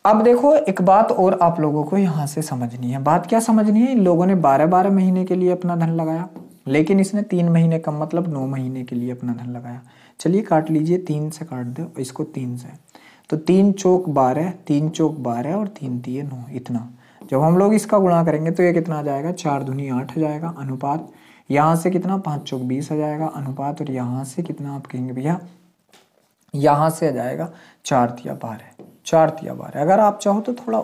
अब देखो एक बात और आप लोगों को यहाँ से समझनी है। बात क्या समझनी है, इन लोगों ने 12-12 महीने के लिए अपना धन लगाया, लेकिन इसने 3 महीने कम मतलब 9 महीने के लिए अपना धन लगाया। चलिए काट लीजिए, 3 से काट दो इसको 3 से, तो 3 चौक 12, 3 चौक 12 और 3 तिये 9, इतना। जब हम लोग इसका गुणा करेंगे तो ये कितना आ जाएगा, 4 दूनी 8 हो जाएगा अनुपात। यहाँ से कितना 5 चौक 20 हो जाएगा अनुपात, और यहाँ से कितना आप कहेंगे भैया, यहाँ से आ जाएगा 4 तिया 12, 4 तिया 12। अगर आप चाहो तो थोड़ा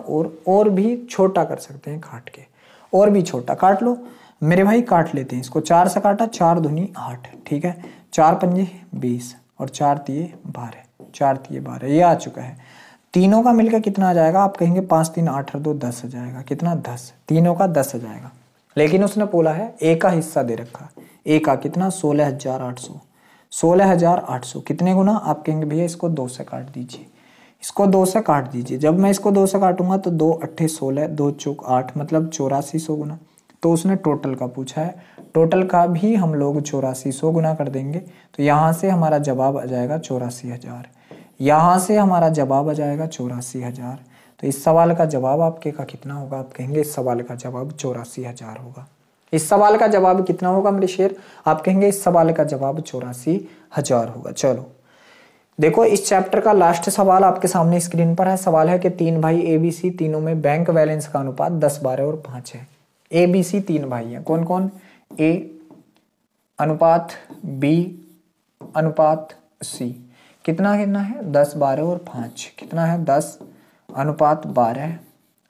और भी छोटा कर सकते हैं काट के, और भी छोटा काट लो मेरे भाई, काट लेते हैं इसको। 4 से काटा, 4 दूनी 8, ठीक है, 4 पंजे 20 और 4 तिये 12, 4 तिये 12, ये आ चुका है। तीनों का मिलकर कितना आ जाएगा, आप कहेंगे 5 3 8 और 2 10 आ जाएगा, कितना 10, तीनों का 10 आ जाएगा। लेकिन उसने बोला है ए का हिस्सा दे रखा, ए का कितना 16,800, 16,800 कितने गुना, आप कहेंगे भैया इसको 2 से काट दीजिए, इसको 2 से काट दीजिए। जब मैं इसको 2 से काटूंगा तो 2 8 16, 2 चौक 8 मतलब 8400 गुना। तो उसने टोटल का पूछा है, टोटल का भी हम लोग 8400 गुना कर देंगे, तो यहाँ से हमारा जवाब आ जाएगा 84,000, यहाँ से हमारा जवाब आ जाएगा 84,000। तो इस सवाल का जवाब आपके का कितना होगा, आप कहेंगे इस सवाल का जवाब 84,000 होगा। इस सवाल का जवाब कितना होगा मेरे शेर, आप कहेंगे इस सवाल का जवाब 84,000 होगा। चलो देखो इस चैप्टर का लास्ट सवाल आपके सामने स्क्रीन पर है। सवाल है कि 3 भाई ए बी सी, तीनों में बैंक बैलेंस का अनुपात 10 12 और 5 है। ए बी सी 3 भाई हैं, कौन कौन, ए अनुपात बी अनुपात सी, कितना कितना है 10 12 और 5, कितना है 10 अनुपात 12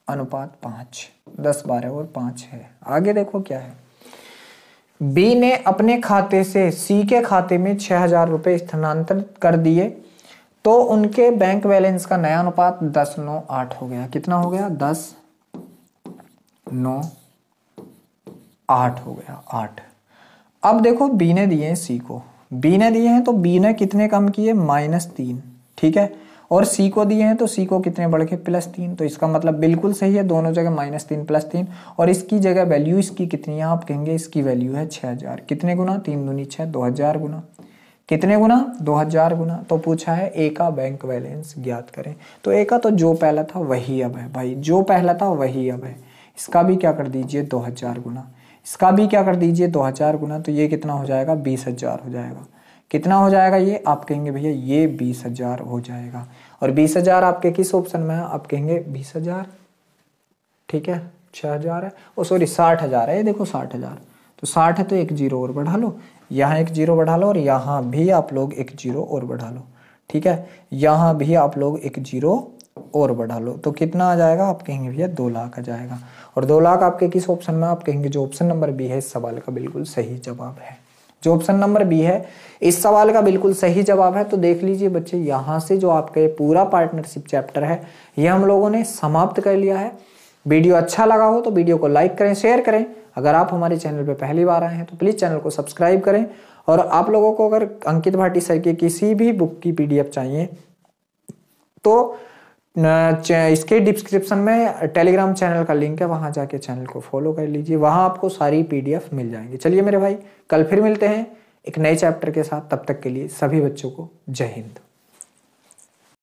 अनुपात 5, 10 12 और 5 है। आगे देखो क्या है, बी ने अपने खाते से सी के खाते में 6,000 रुपये स्थानांतरित कर दिए, तो उनके बैंक बैलेंस का नया अनुपात 10 9 8 हो गया। कितना हो गया, 10 9 8 हो गया, 8। अब देखो बी ने दिए हैं सी को, बी ने दिए हैं तो बी ने कितने कम किए, -3, ठीक है, और सी को दिए हैं तो सी को कितने बढ़ के +3। तो इसका मतलब बिल्कुल सही है, दोनों जगह -3 +3, और इसकी जगह वैल्यू इसकी कितनी है, आप कहेंगे इसकी वैल्यू है 6,000। कितने गुना, 3 दूनी 6, 2,000 गुना, कितने गुना 2,000 गुना। तो पूछा है ए का बैंक बैलेंस ज्ञात करें, तो ए का तो जो पहला था वही अब है भाई, जो पहला था वही अब है। इसका भी क्या कर दीजिए 2,000 गुना, इसका भी क्या कर दीजिए 2,000 गुना, तो ये कितना हो जाएगा 20,000 हो जाएगा। कितना हो जाएगा ये, आप कहेंगे भैया ये 20,000 हो जाएगा। और 20,000 आपके किस ऑप्शन में है, आप कहेंगे 20,000, ठीक है, 6,000 है, ओ सॉरी 60,000 है, ये देखो 60,000, तो 60 है तो 1 जीरो और बढ़ा लो, यहाँ 1 जीरो बढ़ा लो, और यहाँ भी आप लोग 1 जीरो और बढ़ा लो, ठीक है, यहाँ भी आप लोग 1 जीरो और बढ़ा लो, तो कितना आ जाएगा, आप कहेंगे भैया 2 लाख आ जाएगा। और 2 लाख आपके किस ऑप्शन में, आप कहेंगे जो ऑप्शन नंबर बी है इस सवाल का बिल्कुल सही जवाब है, जो ऑप्शन नंबर बी है इस सवाल का बिल्कुल सही जवाब है। तो देख लीजिए बच्चे, यहाँ से जो आपका ये पूरा पार्टनरशिप चैप्टर है ये हम लोगों ने समाप्त कर लिया है। वीडियो अच्छा लगा हो तो वीडियो को लाइक करें, शेयर करें। अगर आप हमारे चैनल पे पहली बार आए हैं तो प्लीज़ चैनल को सब्सक्राइब करें। और आप लोगों को अगर अंकित भाटी सर की किसी भी बुक की PDF चाहिए तो इसके डिस्क्रिप्शन में टेलीग्राम चैनल का लिंक है, वहां जाके चैनल को फॉलो कर लीजिए, वहां आपको सारी PDF मिल जाएंगी। चलिए मेरे भाई, कल फिर मिलते हैं एक नए चैप्टर के साथ, तब तक के लिए सभी बच्चों को जय हिंद।